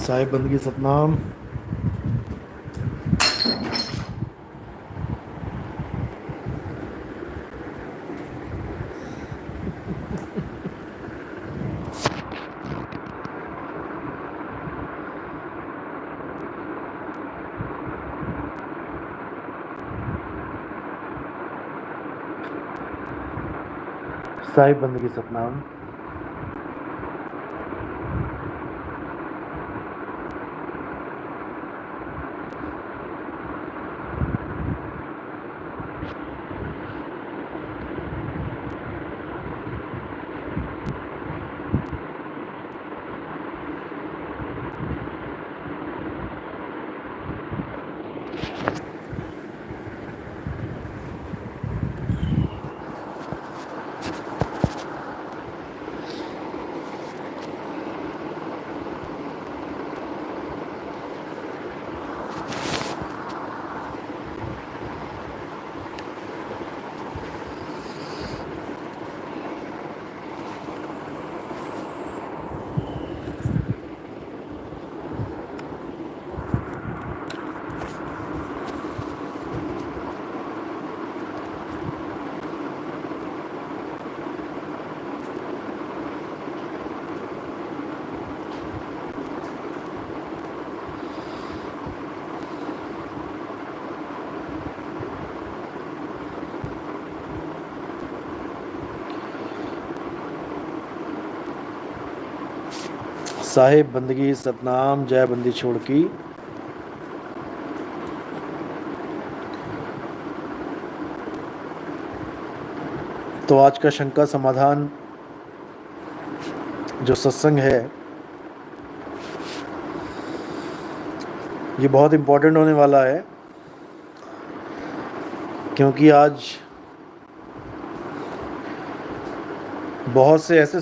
साहिब बंदगी सतनाम। साहिब बंदगी सतनाम। साहिब बंदगी सतनाम। जय बंदी छोड़ की। तो आज का शंका समाधान जो सत्संग है ये बहुत इम्पोर्टेंट होने वाला है, क्योंकि आज बहुत से ऐसे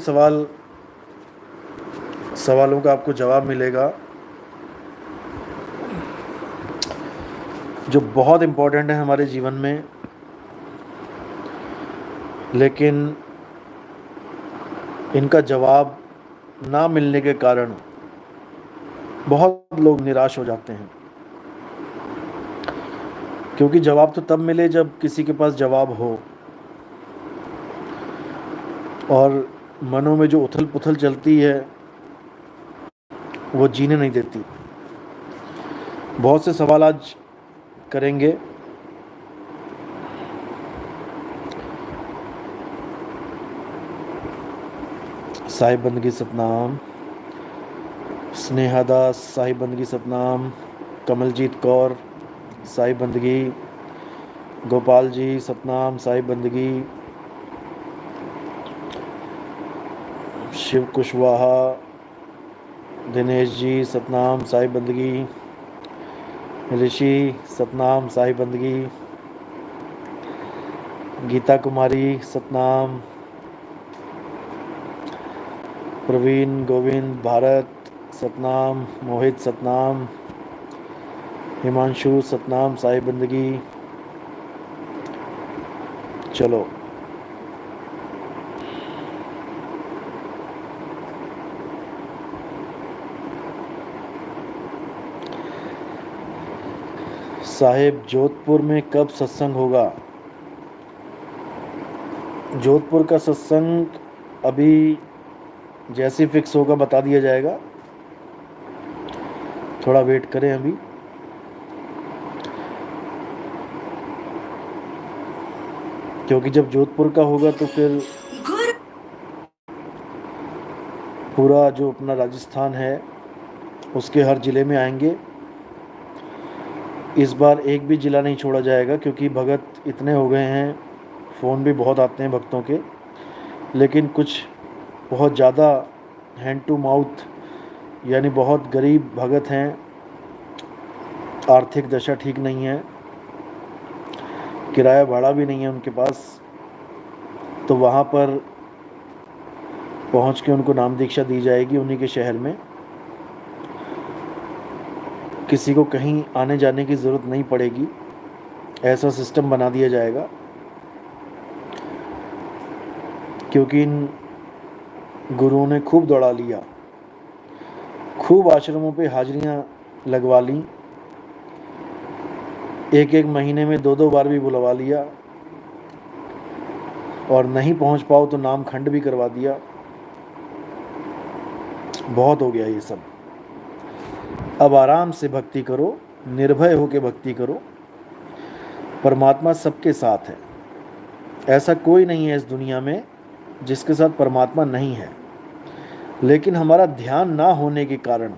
सवालों का आपको जवाब मिलेगा जो बहुत इम्पोर्टेंट है हमारे जीवन में, लेकिन इनका जवाब ना मिलने के कारण बहुत लोग निराश हो जाते हैं। क्योंकि जवाब तो तब मिले जब किसी के पास जवाब हो, और मनों में जो उथल पुथल चलती है वो जीने नहीं देती। बहुत से सवाल आज करेंगे। साहिब बंदगी सतनाम। स्नेहा दास साहिब बंदगी सतनाम। कमलजीत कौर साहिब बंदगी। गोपाल जी सतनाम साहिब बंदगी। शिव कुशवाहा, दिनेश जी सतनाम साहिब बंदगी। ऋषि सतनाम साहिब बंदगी। गीता कुमारी सतनाम। प्रवीण गोविंद भारत सतनाम। मोहित सतनाम। हिमांशु सतनाम साहिब बंदगी। चलो, साहिब जोधपुर में कब सत्संग होगा? जोधपुर का सत्संग अभी जैसे फिक्स होगा बता दिया जाएगा। थोड़ा वेट करें अभी। क्योंकि जब जोधपुर का होगा तो फिर पूरा जो अपना राजस्थान है उसके हर ज़िले में आएंगे। इस बार एक भी ज़िला नहीं छोड़ा जाएगा, क्योंकि भगत इतने हो गए हैं, फ़ोन भी बहुत आते हैं भक्तों के, लेकिन कुछ बहुत ज़्यादा हैंड टू माउथ यानी बहुत गरीब भगत हैं, आर्थिक दशा ठीक नहीं है, किराया भाड़ा भी नहीं है उनके पास। तो वहाँ पर पहुँच के उनको नाम दीक्षा दी जाएगी उन्हीं के शहर में। किसी को कहीं आने जाने की ज़रूरत नहीं पड़ेगी, ऐसा सिस्टम बना दिया जाएगा। क्योंकि इन गुरुओं ने खूब दौड़ा लिया खूब आश्रमों पे हाजिरियां लगवा ली, एक एक महीने में 2-2 बार भी बुलवा लिया, और नहीं पहुंच पाओ तो नाम खंड भी करवा दिया। बहुत हो गया ये सब। अब आराम से भक्ति करो, निर्भय होकर भक्ति करो। परमात्मा सबके साथ है, ऐसा कोई नहीं है इस दुनिया में जिसके साथ परमात्मा नहीं है, लेकिन हमारा ध्यान ना होने के कारण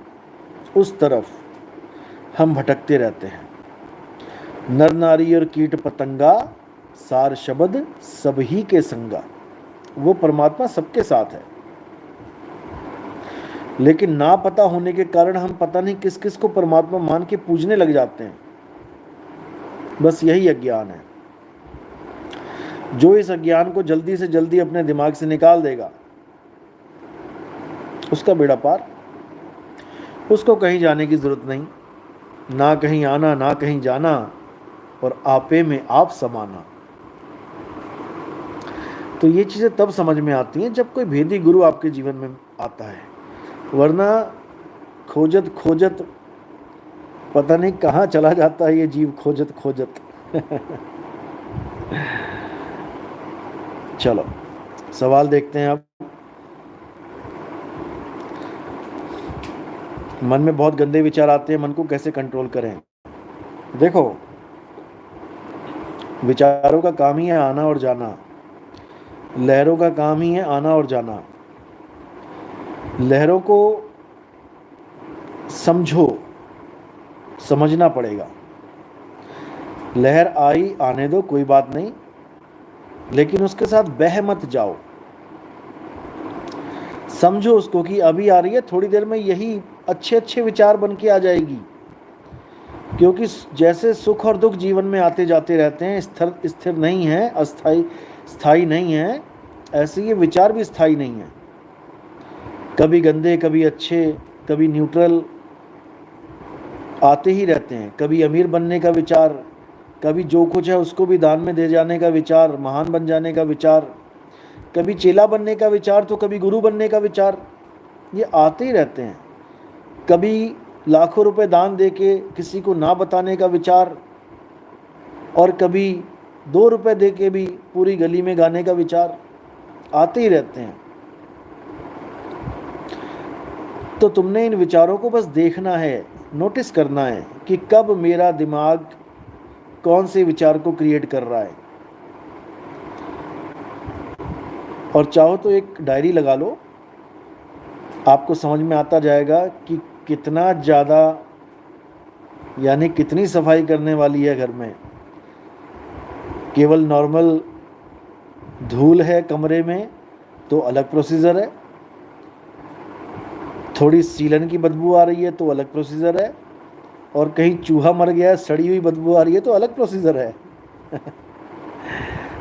उस तरफ हम भटकते रहते हैं। नर नारी और कीट पतंगा, सार शब्द सभी के संगा। वो परमात्मा सबके साथ है, लेकिन ना पता होने के कारण हम पता नहीं किस किस को परमात्मा मान के पूजने लग जाते हैं। बस यही अज्ञान है। जो इस अज्ञान को जल्दी से जल्दी अपने दिमाग से निकाल देगा, उसका बेड़ा पार। उसको कहीं जाने की जरूरत नहीं, ना कहीं आना ना कहीं जाना, और आपे में आप समाना। तो ये चीज़ें तब समझ में आती हैं जब कोई भेदी गुरु आपके जीवन में आता है, वरना खोजत खोजत पता नहीं कहाँ चला जाता है ये जीव, खोजत खोजत। चलो सवाल देखते हैं। अब मन में बहुत गंदे विचार आते हैं, मन को कैसे कंट्रोल करें? देखो, विचारों का काम ही है आना और जाना, लहरों का काम ही है आना और जाना। लहरों को समझो, समझना पड़ेगा। लहर आई आने दो, कोई बात नहीं, लेकिन उसके साथ बह मत जाओ। समझो उसको कि अभी आ रही है, थोड़ी देर में यही अच्छे अच्छे विचार बन के आ जाएगी। क्योंकि जैसे सुख और दुख जीवन में आते जाते रहते हैं, स्थिर नहीं है, अस्थाई स्थाई नहीं है, ऐसे ये विचार भी स्थाई नहीं है। कभी गंदे, कभी अच्छे, कभी न्यूट्रल आते ही रहते हैं। कभी अमीर बनने का विचार, कभी जो कुछ है उसको भी दान में दे जाने का विचार, महान बन जाने का विचार, कभी चेला बनने का विचार, तो कभी गुरु बनने का विचार, ये आते ही रहते हैं। कभी लाखों रुपए दान देके किसी को ना बताने का विचार, और कभी 2 रुपए देके भी पूरी गली में गाने का विचार, आते ही रहते हैं। तो तुमने इन विचारों को बस देखना है, नोटिस करना है कि कब मेरा दिमाग कौन से विचार को क्रिएट कर रहा है। और चाहो तो एक डायरी लगा लो, आपको समझ में आता जाएगा कि कितना ज़्यादा, यानी कितनी सफाई करने वाली है घर में। केवल नॉर्मल धूल है कमरे में तो अलग प्रोसीजर है, थोड़ी सीलन की बदबू आ रही है तो अलग प्रोसीजर है, और कहीं चूहा मर गया है, सड़ी हुई बदबू आ रही है तो अलग प्रोसीजर है।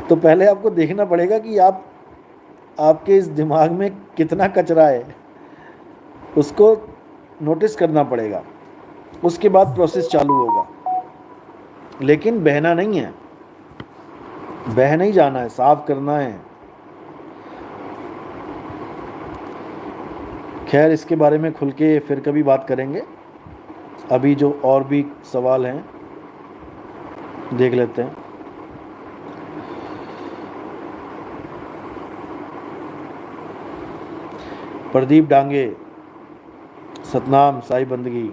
तो पहले आपको देखना पड़ेगा कि आपके इस दिमाग में कितना कचरा है, उसको नोटिस करना पड़ेगा। उसके बाद प्रोसेस चालू होगा। लेकिन बहना नहीं है, बह नहीं जाना है, साफ करना है। खैर, इसके बारे में खुल के फिर कभी बात करेंगे। अभी जो और भी सवाल हैं देख लेते हैं। प्रदीप डांगे, सतनाम साई बंदगी।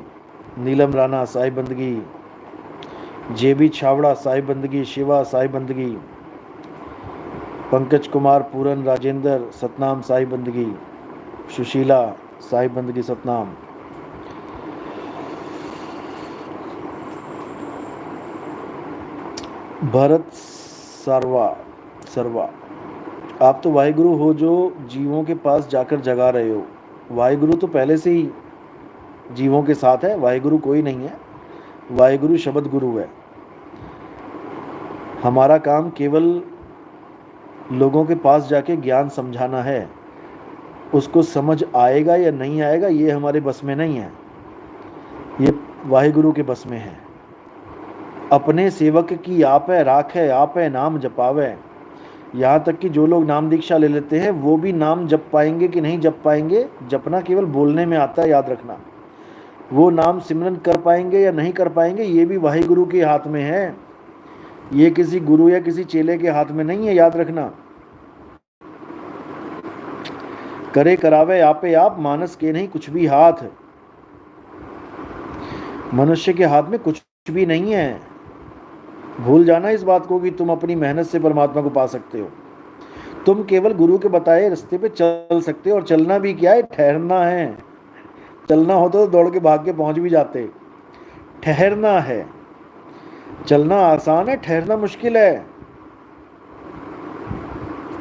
नीलम राणा साई बंदगी। जेबी छावड़ा साई बंदगी। शिवा साई बंदगी। पंकज कुमार पूरन राजेंद्र सतनाम साई बंदगी। सुशीला साई बंदगी सतनाम। भरत सरवा, आप तो वाहिगुरु हो जो जीवों के पास जाकर जगा रहे हो। वाहिगुरु तो पहले से ही जीवों के साथ है, वाहिगुरु कोई नहीं है, वाहिगुरु शब्द गुरु है। हमारा काम केवल लोगों के पास जाके ज्ञान समझाना है। उसको समझ आएगा या नहीं आएगा ये हमारे बस में नहीं है, ये वाहिगुरु के बस में है। अपने सेवक की आपे राखे, आपे नाम जपावे। यहाँ तक कि जो लोग नाम दीक्षा ले लेते हैं वो भी नाम जप पाएंगे कि नहीं जप पाएंगे, जपना केवल बोलने में आता है, याद रखना। वो नाम सिमरन कर पाएंगे या नहीं कर पाएंगे ये भी वाहिगुरु के हाथ में है, ये किसी गुरु या किसी चेले के हाथ में नहीं है, याद रखना। करे करावे आपे आप, मानस के नहीं कुछ भी हाथ। मनुष्य के हाथ में कुछ भी नहीं है। भूल जाना इस बात को कि तुम अपनी मेहनत से परमात्मा को पा सकते हो। तुम केवल गुरु के बताए रास्ते पे चल सकते हो, और चलना भी क्या है, ठहरना है। चलना हो तो दौड़ के भाग के पहुंच भी जाते, ठहरना है। चलना आसान है, ठहरना मुश्किल है।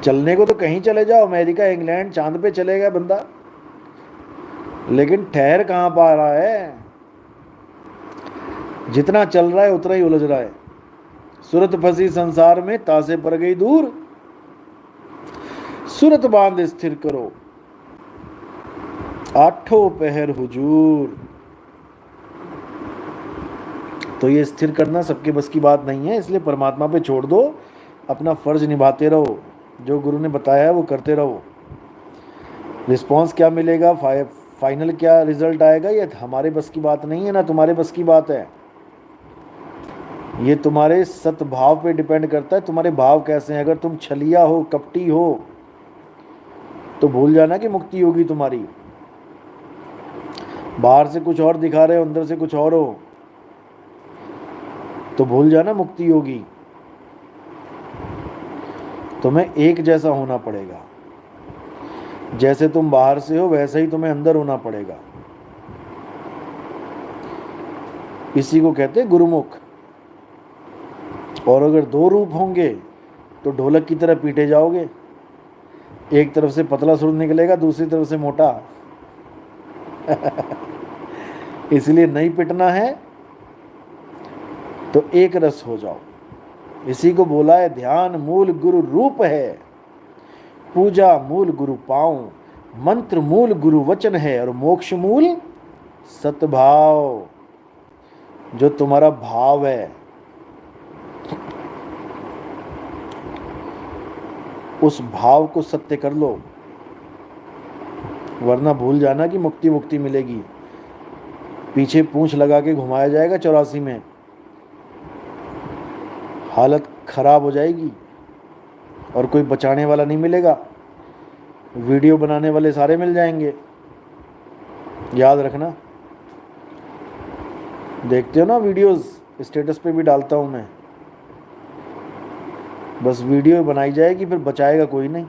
चलने को तो कहीं चले जाओ, अमेरिका, इंग्लैंड, चांद पे चले गया बंदा, लेकिन ठहर कहाँ पा रहा है। जितना चल रहा है उतना ही उलझ रहा है। सूरत फंसी संसार में, तासे पर गई दूर, सूरत बांध स्थिर करो, आठों पहर हुजूर। तो ये स्थिर करना सबके बस की बात नहीं है, इसलिए परमात्मा पे छोड़ दो, अपना फर्ज निभाते रहो, जो गुरु ने बताया है वो करते रहो। रिस्पॉन्स क्या मिलेगा, फाइनल क्या रिजल्ट आएगा, ये हमारे बस की बात नहीं है, ना तुम्हारे बस की बात है। ये तुम्हारे सद्भाव पे डिपेंड करता है, तुम्हारे भाव कैसे हैं। अगर तुम छलिया हो, कपटी हो, तो भूल जाना कि मुक्ति होगी तुम्हारी। बाहर से कुछ और दिखा रहे हो, अंदर से कुछ और हो, तो भूल जाना मुक्ति होगी। तुम्हें एक जैसा होना पड़ेगा, जैसे तुम बाहर से हो वैसे ही तुम्हें अंदर होना पड़ेगा। इसी को कहते हैं गुरुमुख। और अगर दो रूप होंगे तो ढोलक की तरह पीटे जाओगे, एक तरफ से पतला सुर निकलेगा, दूसरी तरफ से मोटा। इसलिए नहीं पिटना है तो एक रस हो जाओ। इसी को बोला है ध्यान मूल गुरु रूप है, पूजा मूल गुरु पाऊं, मंत्र मूल गुरु वचन है, और मोक्ष मूल सतभाव। जो तुम्हारा भाव है उस भाव को सत्य कर लो, वरना भूल जाना कि मुक्ति मुक्ति मिलेगी। पीछे पूंछ लगा के घुमाया जाएगा 84 में, हालत खराब हो जाएगी और कोई बचाने वाला नहीं मिलेगा। वीडियो बनाने वाले सारे मिल जाएंगे, याद रखना। देखते हो ना वीडियोस, स्टेटस पे भी डालता हूँ मैं। बस वीडियो बनाई जाएगी, फिर बचाएगा कोई नहीं।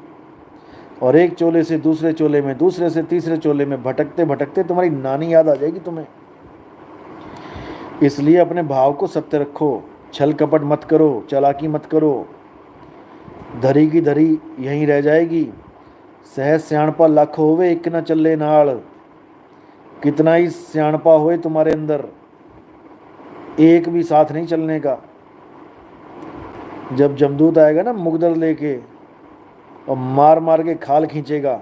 और एक चोले से दूसरे चोले में, दूसरे से तीसरे चोले में भटकते भटकते तुम्हारी नानी याद आ जाएगी तुम्हें। इसलिए अपने भाव को सत्य रखो, छल कपट मत करो, चालाकी मत करो। धरी की धरी यहीं रह जाएगी। सहज सियाणपा लख होवे, एक न चले नाल। कितना ही सियाणपा होए तुम्हारे अंदर, एक भी साथ नहीं चलने का। जब जमदूत आएगा ना मुगदर लेके और मार मार के खाल खींचेगा,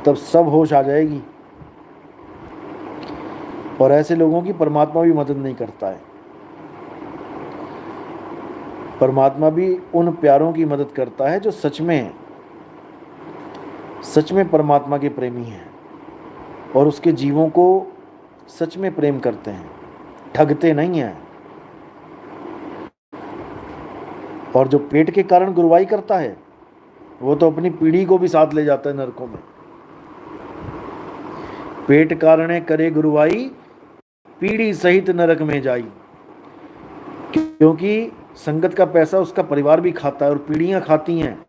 तब सब होश आ जाएगी। और ऐसे लोगों की परमात्मा भी मदद नहीं करता है। परमात्मा भी उन प्यारों की मदद करता है जो सच में परमात्मा के प्रेमी हैं और उसके जीवों को सच में प्रेम करते हैं, ठगते नहीं हैं। और जो पेट के कारण गुरुवाई करता है वो तो अपनी पीढ़ी को भी साथ ले जाता है नरकों में। पेट कारणे करे गुरुवाई, पीढ़ी सहित नरक में जाई। क्योंकि संगत का पैसा उसका परिवार भी खाता है और पीढ़ियां खाती हैं।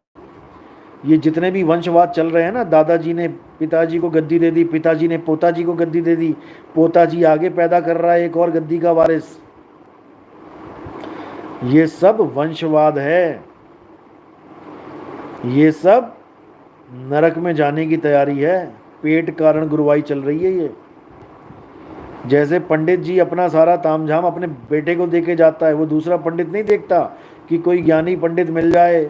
ये जितने भी वंशवाद चल रहे हैं ना, दादाजी ने पिताजी को गद्दी दे दी, पिताजी ने पोताजी को गद्दी दे दी, पोताजी आगे पैदा कर रहा है एक और गद्दी का वारिस, ये सब वंशवाद है। ये सब नरक में जाने की तैयारी है। पेट कारण गुरुवाई चल रही है ये। जैसे पंडित जी अपना सारा तामझाम अपने बेटे को देके जाता है, वो दूसरा पंडित नहीं देखता कि कोई ज्ञानी पंडित मिल जाए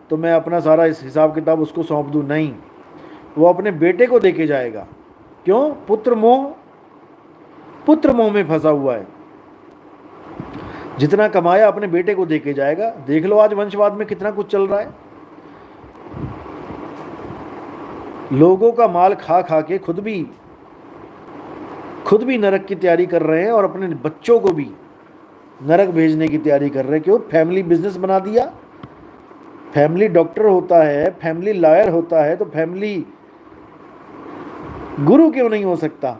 तो मैं अपना सारा इस हिसाब किताब उसको सौंप दूं। नहीं, वो अपने बेटे को देके जाएगा। क्यों? पुत्र मोह में फंसा हुआ है। जितना कमाया अपने बेटे को देके जाएगा। देख लो आज वंशवाद में कितना कुछ चल रहा है। लोगों का माल खा खा के खुद भी खुद भी नरक की तैयारी कर रहे हैं और अपने बच्चों को भी नरक भेजने की तैयारी कर रहे हैं। क्यों? फैमिली बिजनेस बना दिया। फैमिली डॉक्टर होता है, फैमिली लॉयर होता है, तो फैमिली गुरु क्यों नहीं हो सकता?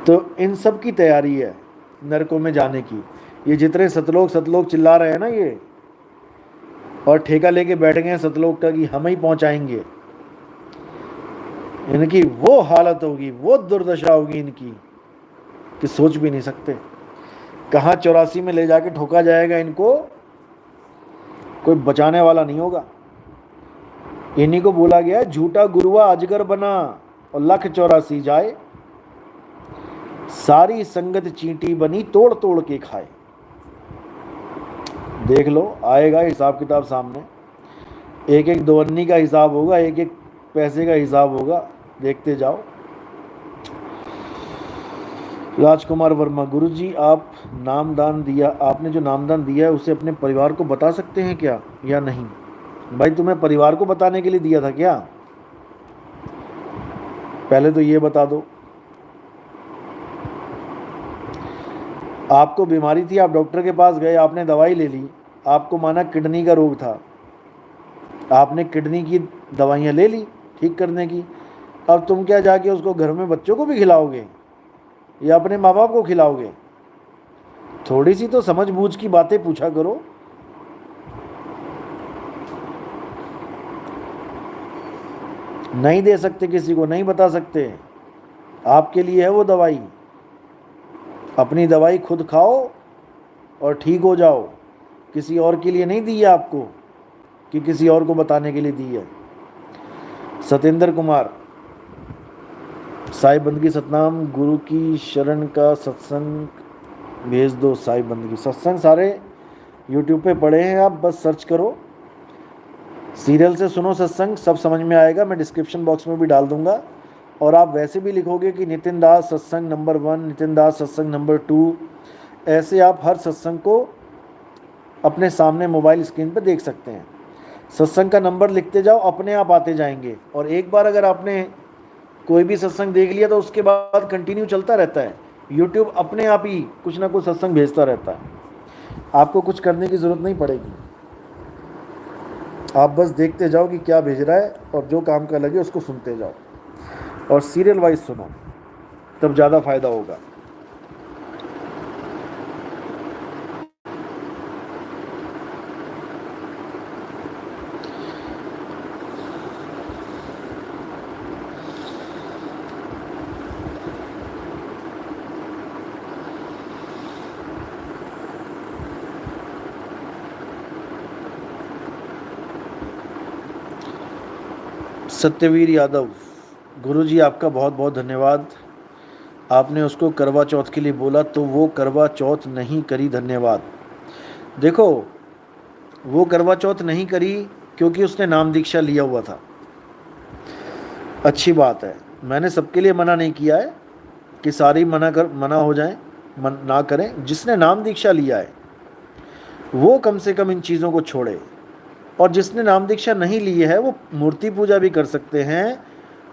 तो इन सब की तैयारी है नरकों में जाने की। ये जितने सतलोक सतलोक चिल्ला रहे हैं ना ये, और ठेका लेके बैठ गए हैं सतलोक का कि हम ही पहुंचाएंगे, इनकी वो हालत होगी, वो दुर्दशा होगी इनकी कि सोच भी नहीं सकते। कहाँ 84 में ले जाके ठोका जाएगा इनको, कोई बचाने वाला नहीं होगा। इन्हीं को बोला गया झूठा गुरुआ अजगर बना और लख 84 जाए, सारी संगत चींटी बनी तोड़ तोड़ के खाए। देख लो, आएगा हिसाब किताब सामने। एक एक दोअन्नी का हिसाब होगा, एक एक पैसे का हिसाब होगा, देखते जाओ। राजकुमार वर्मा, गुरुजी आप नामदान दिया, आपने जो नामदान दिया है उसे अपने परिवार को बता सकते हैं क्या या नहीं? भाई तुम्हें परिवार को बताने के लिए दिया था क्या? पहले तो ये बता दो। आपको बीमारी थी, आप डॉक्टर के पास गए, आपने दवाई ले ली, आपको माना किडनी का रोग था, आपने किडनी की दवाइयाँ ले ली ठीक करने की। अब तुम क्या जाके उसको घर में बच्चों को भी खिलाओगे या अपने माँ बाप को खिलाओगे? थोड़ी सी तो समझ बूझ की बातें पूछा करो। नहीं दे सकते किसी को, नहीं बता सकते। आपके लिए है वो दवाई, अपनी दवाई खुद खाओ और ठीक हो जाओ। किसी और के लिए नहीं दी है आपको कि किसी और को बताने के लिए दी है। सतेंद्र कुमार, साई बंदगी सतनाम, गुरु की शरण का सत्संग भेज दो। साई बंदगी सत्संग सारे यूट्यूब पे पड़े हैं, आप बस सर्च करो, सीरियल से सुनो सत्संग, सब समझ में आएगा। मैं डिस्क्रिप्शन बॉक्स में भी डाल दूंगा। और आप वैसे भी लिखोगे कि नितिन दास सत्संग नंबर 1, नितिन दास सत्संग नंबर 2, ऐसे आप हर सत्संग को अपने सामने मोबाइल स्क्रीन पर देख सकते हैं। सत्संग का नंबर लिखते जाओ, अपने आप आते जाएंगे। और एक बार अगर आपने कोई भी सत्संग देख लिया तो उसके बाद कंटिन्यू चलता रहता है। यूट्यूब अपने आप ही कुछ ना कुछ सत्संग भेजता रहता है, आपको कुछ करने की ज़रूरत नहीं पड़ेगी। आप बस देखते जाओ कि क्या भेज रहा है और जो काम का लगे उसको सुनते जाओ और सीरियल वाइज सुनो, तब ज़्यादा फायदा होगा। सत्यवीर यादव, गुरुजी आपका बहुत बहुत धन्यवाद। आपने उसको करवा चौथ के लिए बोला तो वो करवा चौथ नहीं करी, धन्यवाद। देखो, वो करवा चौथ नहीं करी क्योंकि उसने नाम दीक्षा लिया हुआ था। अच्छी बात है, मैंने सबके लिए मना नहीं किया है कि सारी मना हो जाएं, ना करें। जिसने नाम दीक्षा लिया है वो कम से कम इन चीज़ों को छोड़े। और जिसने नाम दीक्षा नहीं ली है वो मूर्ति पूजा भी कर सकते हैं,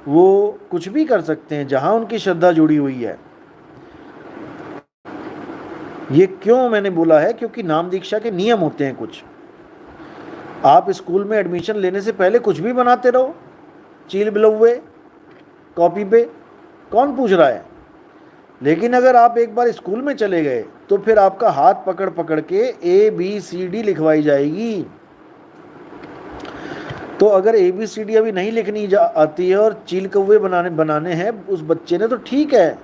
वो कुछ भी कर सकते हैं जहां उनकी श्रद्धा जुड़ी हुई है। ये क्यों मैंने बोला है? क्योंकि नाम दीक्षा के नियम होते हैं कुछ। आप स्कूल में एडमिशन लेने से पहले कुछ भी बनाते रहो, चील बिलौवे कॉपी पे, कौन पूछ रहा है? लेकिन अगर आप एक बार स्कूल में चले गए तो फिर आपका हाथ पकड़ पकड़ के ABCD लिखवाई जाएगी। तो अगर ABCD अभी नहीं लिखनी आती है और चील कौवे बनाने हैं उस बच्चे ने, तो ठीक है,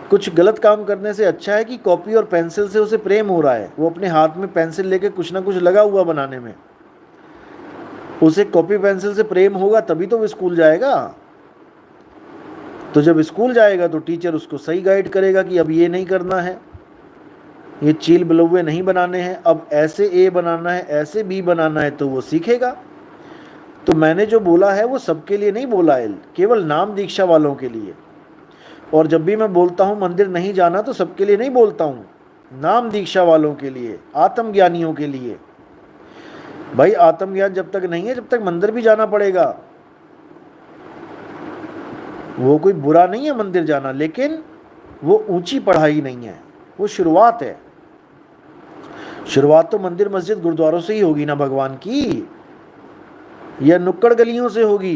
कुछ गलत काम करने से अच्छा है कि कॉपी और पेंसिल से उसे प्रेम हो रहा है, वो अपने हाथ में पेंसिल लेके कुछ ना कुछ लगा हुआ बनाने में, उसे कॉपी पेंसिल से प्रेम होगा तभी तो वो स्कूल जाएगा। तो जब स्कूल जाएगा तो टीचर उसको सही गाइड करेगा कि अब ये नहीं करना है, ये चील बिलौवे नहीं बनाने हैं, अब ऐसे A बनाना है, ऐसे B बनाना है, तो वो सीखेगा। तो मैंने जो बोला है वो सबके लिए नहीं बोला है, केवल नाम दीक्षा वालों के लिए। और जब भी मैं बोलता हूँ मंदिर नहीं जाना तो सबके लिए नहीं बोलता हूँ, नाम दीक्षा वालों के लिए, आत्मज्ञानियों के लिए। भाई आत्मज्ञान जब तक नहीं है जब तक मंदिर भी जाना पड़ेगा। वो कोई बुरा नहीं है मंदिर जाना, लेकिन वो ऊंची पढ़ाई नहीं है, वो शुरुआत है। शुरुआत तो मंदिर मस्जिद गुरुद्वारों से ही होगी ना भगवान की, या नुक्कड़ गलियों से होगी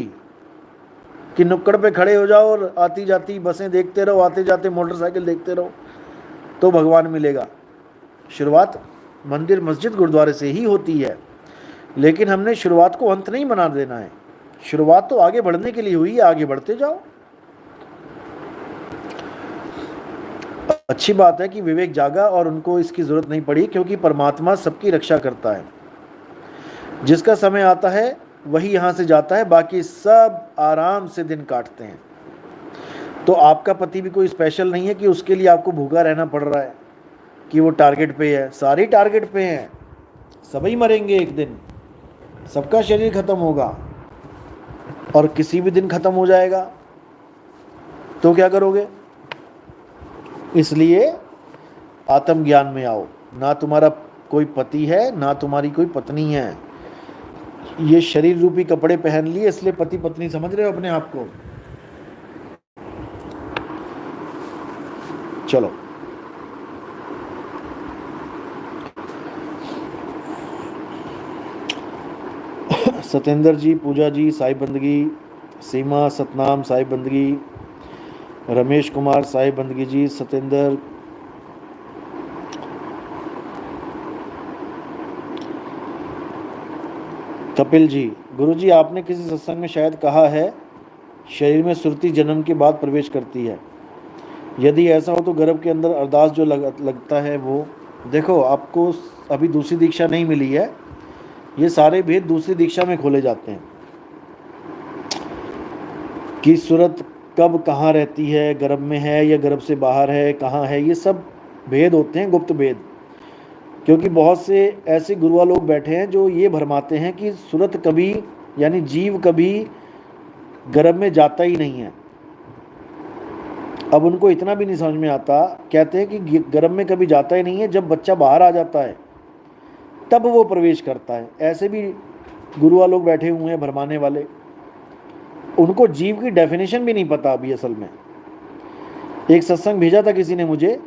कि नुक्कड़ पे खड़े हो जाओ और आती जाती बसें देखते रहो, आते जाते मोटरसाइकिल देखते रहो तो भगवान मिलेगा। शुरुआत मंदिर मस्जिद गुरुद्वारे से ही होती है, लेकिन हमने शुरुआत को अंत नहीं बना देना है। शुरुआत तो आगे बढ़ने के लिए हुई है, आगे बढ़ते जाओ। अच्छी बात है कि विवेक जागा और उनको इसकी जरूरत नहीं पड़ी, क्योंकि परमात्मा सबकी रक्षा करता है। जिसका समय आता है वही यहाँ से जाता है, बाकी सब आराम से दिन काटते हैं। तो आपका पति भी कोई स्पेशल नहीं है कि उसके लिए आपको भूखा रहना पड़ रहा है, कि वो टारगेट पे है। सारे टारगेट पे हैं, सभी मरेंगे एक दिन, सबका शरीर खत्म होगा और किसी भी दिन खत्म हो जाएगा, तो क्या करोगे? इसलिए आत्मज्ञान में आओ। ना तुम्हारा कोई पति है, ना तुम्हारी कोई पत्नी है। ये शरीर रूपी कपड़े पहन लिए, इसलिए पति पत्नी समझ रहे हो अपने आप को। चलो, सतेंद्र जी, पूजा जी साई बंदगी, सीमा सतनाम साई बंदगी, रमेश कुमार साई बंदगी जी, सतेंद्र, कपिल जी। गुरु जी, आपने किसी सत्संग में शायद कहा है शरीर में सुरती जन्म के बाद प्रवेश करती है। यदि ऐसा हो तो गर्भ के अंदर अरदास जो लगता है वो। देखो, आपको अभी दूसरी दीक्षा नहीं मिली है, ये सारे भेद दूसरी दीक्षा में खोले जाते हैं कि सूरत कब कहाँ रहती है, गर्भ में है या गर्भ से बाहर है, कहाँ है, ये सब भेद होते हैं, गुप्त भेद। क्योंकि बहुत से ऐसे गुरुआ लोग बैठे हैं जो ये भरमाते हैं कि सूरत कभी, यानी जीव कभी गर्भ में जाता ही नहीं है। अब उनको इतना भी नहीं समझ में आता, कहते हैं कि गर्भ में कभी जाता ही नहीं है, जब बच्चा बाहर आ जाता है तब वो प्रवेश करता है। ऐसे भी गुरुआ लोग बैठे हुए हैं भरमाने वाले, उनको जीव की डेफिनेशन भी नहीं पता अभी असल में। एक सत्संग भेजा था किसी ने मुझे,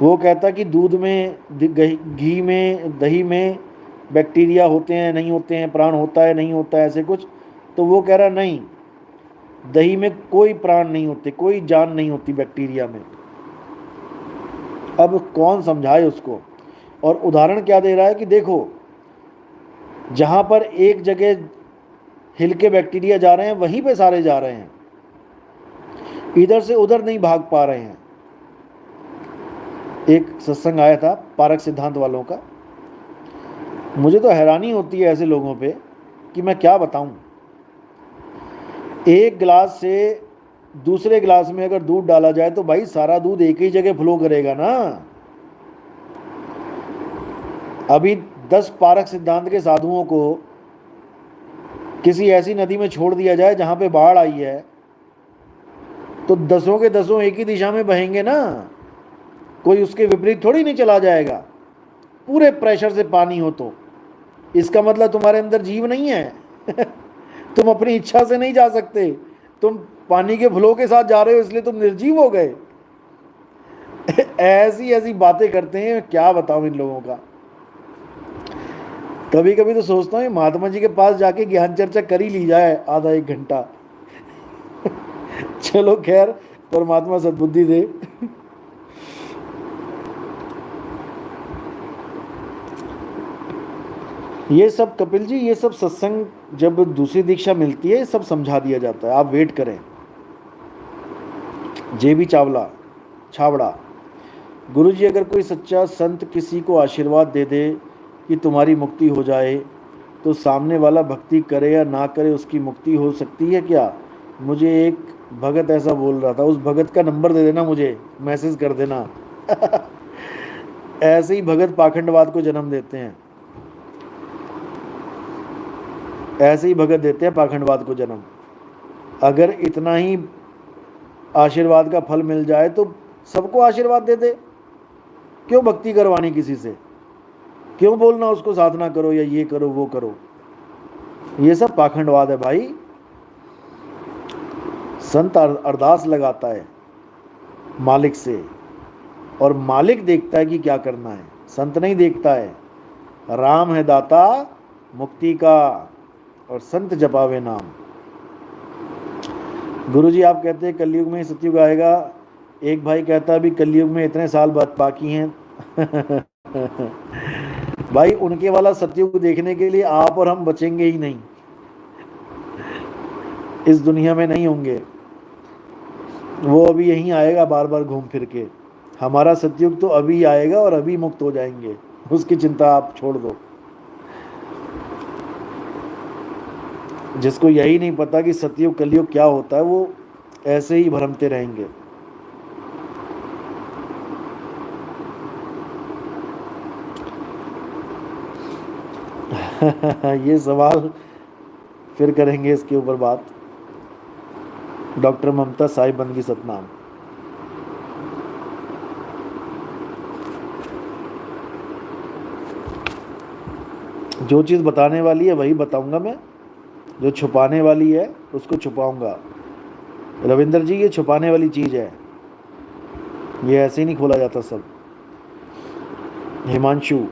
वो कहता कि दूध में, घी में, दही में बैक्टीरिया होते हैं नहीं होते हैं, प्राण होता है नहीं होता है, ऐसे कुछ। तो वो कह रहा नहीं, दही में कोई प्राण नहीं होते, कोई जान नहीं होती बैक्टीरिया में। अब कौन समझाए उसको? और उदाहरण क्या दे रहा है कि देखो, जहाँ पर एक जगह हिल के बैक्टीरिया जा रहे हैं वहीं पे सारे जा रहे हैं, इधर से उधर नहीं भाग पा रहे हैं। एक सत्संग आया था पारक सिद्धांत वालों का, मुझे तो हैरानी होती है ऐसे लोगों पे कि मैं क्या बताऊं। एक गिलास से दूसरे गिलास में अगर दूध डाला जाए तो भाई सारा दूध एक ही जगह फ्लो करेगा ना। अभी 10 पारक सिद्धांत के साधुओं को किसी ऐसी नदी में छोड़ दिया जाए जहां पे बाढ़ आई है, तो 10 के 10 एक ही दिशा में बहेंगे ना, कोई उसके विपरीत थोड़ी नहीं चला जाएगा। पूरे प्रेशर से पानी हो तो इसका मतलब तुम्हारे अंदर जीव नहीं है। तुम अपनी इच्छा से नहीं जा सकते, तुम पानी के फ्लो के साथ जा रहे हो, इसलिए तुम निर्जीव हो गए। ऐसी ऐसी बातें करते हैं, क्या बताऊं इन लोगों का। कभी कभी तो सोचता हूँ महात्मा जी के पास जाके ज्ञान चर्चा कर ही ली जाए आधा एक घंटा। चलो खैर, परमात्मा सद्बुद्धि दे। ये सब कपिल जी, ये सब सत्संग जब दूसरी दीक्षा मिलती है सब समझा दिया जाता है, आप वेट करें। जेबी चावला छावड़ा, गुरु जी, अगर कोई सच्चा संत किसी को आशीर्वाद दे दे कि तुम्हारी मुक्ति हो जाए, तो सामने वाला भक्ति करे या ना करे उसकी मुक्ति हो सकती है क्या? मुझे एक भगत ऐसा बोल रहा था, उस भगत का नंबर दे देना, मुझे मैसेज कर देना। ऐसे ही भगत पाखंडवाद को जन्म देते हैं, ऐसे ही भगत देते हैं पाखंडवाद को जन्म। अगर इतना ही आशीर्वाद का फल मिल जाए तो सबको आशीर्वाद दे दे, क्यों भक्ति करवानी किसी से? क्यों बोलना उसको साधना करो या ये करो वो करो? ये सब पाखंडवाद है भाई। संत अरदास लगाता है मालिक से, और मालिक देखता है कि क्या करना है, संत नहीं देखता है। राम है दाता मुक्ति का, और संत जपावे नाम। गुरुजी आप कहते हैं कलयुग में सतयुग आएगा, एक भाई कहता है अभी कलयुग में इतने साल बाकी हैं। भाई उनके वाला सतयुग देखने के लिए आप और हम बचेंगे ही नहीं, इस दुनिया में नहीं होंगे। वो अभी यहीं आएगा बार बार घूम फिर के। हमारा सतयुग तो अभी आएगा और अभी मुक्त हो जाएंगे, उसकी चिंता आप छोड़ दो। जिसको यही नहीं पता कि सतयुग कलयुग क्या होता है, वो ऐसे ही भ्रमते रहेंगे। ये सवाल फिर करेंगे इसके ऊपर बात। डॉक्टर ममता साहिब बंदगी सतनाम। जो चीज़ बताने वाली है वही बताऊंगा मैं, जो छुपाने वाली है उसको छुपाऊंगा। रविंद्र जी ये छुपाने वाली चीज़ है, ये ऐसे ही नहीं खोला जाता सब। हिमांशु,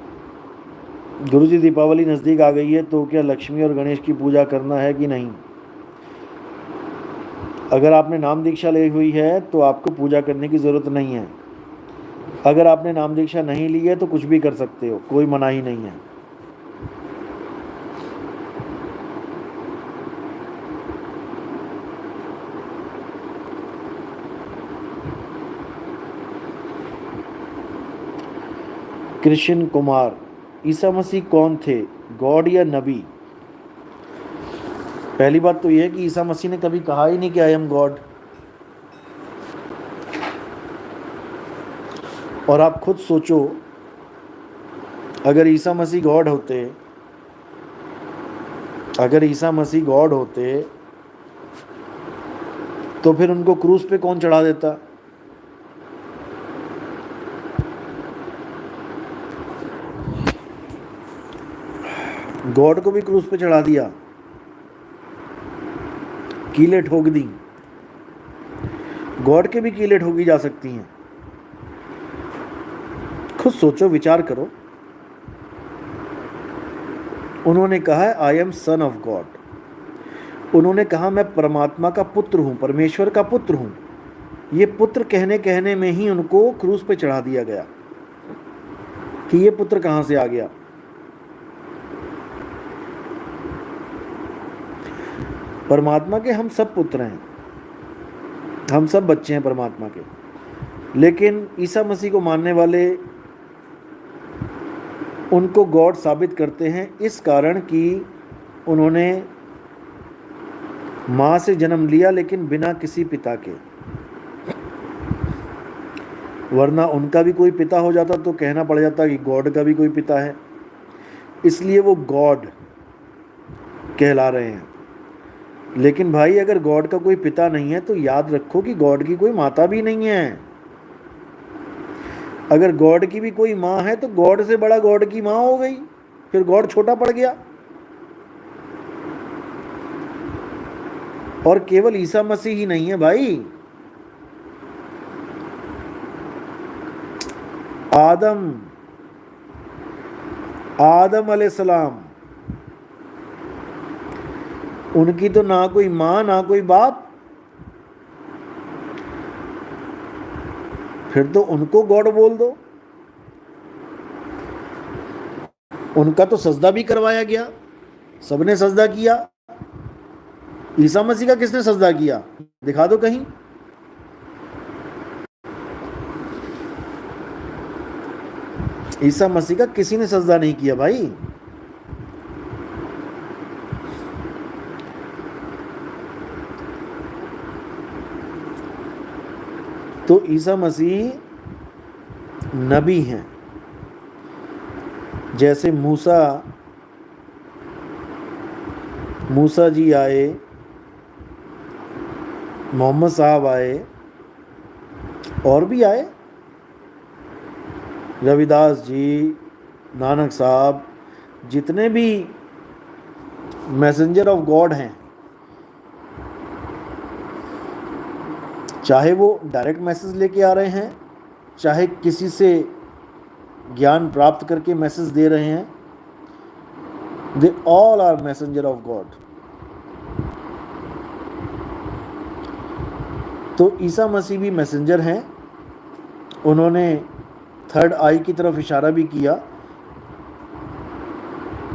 गुरुजी दीपावली नज़दीक आ गई है तो क्या लक्ष्मी और गणेश की पूजा करना है कि नहीं? अगर आपने नाम दीक्षा ली हुई है तो आपको पूजा करने की ज़रूरत नहीं है। अगर आपने नाम दीक्षा नहीं ली है तो कुछ भी कर सकते हो, कोई मनाही नहीं है। कृष्ण कुमार, ईसा मसीह कौन थे, गॉड या नबी? पहली बात तो यह है कि ईसा मसीह ने कभी कहा ही नहीं कि आई एम गॉड। और आप खुद सोचो, अगर ईसा मसीह गॉड होते, अगर ईसा मसीह गॉड होते तो फिर उनको क्रूस पे कौन चढ़ा देता? गॉड को भी क्रूस पे चढ़ा दिया, कीलें ठोक दी। गॉड के भी कीलें ठोकी जा सकती हैं। खुद सोचो, विचार करो। उन्होंने कहा है I am son of God. उन्होंने कहा मैं परमात्मा का पुत्र हूं, परमेश्वर का पुत्र हूं। ये पुत्र कहने कहने में ही उनको क्रूस पे चढ़ा दिया गया कि ये पुत्र कहां से आ गया। परमात्मा के हम सब पुत्र हैं, हम सब बच्चे हैं परमात्मा के। लेकिन ईसा मसीह को मानने वाले उनको गॉड साबित करते हैं इस कारण कि उन्होंने माँ से जन्म लिया लेकिन बिना किसी पिता के। वरना उनका भी कोई पिता हो जाता तो कहना पड़ जाता कि गॉड का भी कोई पिता है, इसलिए वो गॉड कहला रहे हैं। लेकिन भाई अगर गॉड का कोई पिता नहीं है तो याद रखो कि गॉड की कोई माता भी नहीं है। अगर गॉड की भी कोई माँ है तो गॉड से बड़ा गॉड की माँ हो गई, फिर गॉड छोटा पड़ गया। और केवल ईसा मसीह ही नहीं है भाई, आदम अलैहिस्सलाम, उनकी तो ना कोई माँ ना कोई बाप, फिर तो उनको गॉड बोल दो। उनका तो सजदा भी करवाया गया, सबने सजदा किया। ईसा मसीह का किसने सजदा किया, दिखा दो कहीं। ईसा मसीह का किसी ने सजदा नहीं किया भाई। तो ईसा मसीह नबी हैं। जैसे मूसा जी आए, मोहम्मद साहब आए, और भी आए, रविदास जी, नानक साहब, जितने भी मैसेंजर ऑफ गॉड हैं चाहे वो डायरेक्ट मैसेज लेके आ रहे हैं, चाहे किसी से ज्ञान प्राप्त करके मैसेज दे रहे हैं, they all are messenger of God. तो ईसा मसीह भी मैसेंजर हैं। उन्होंने थर्ड आई की तरफ इशारा भी किया,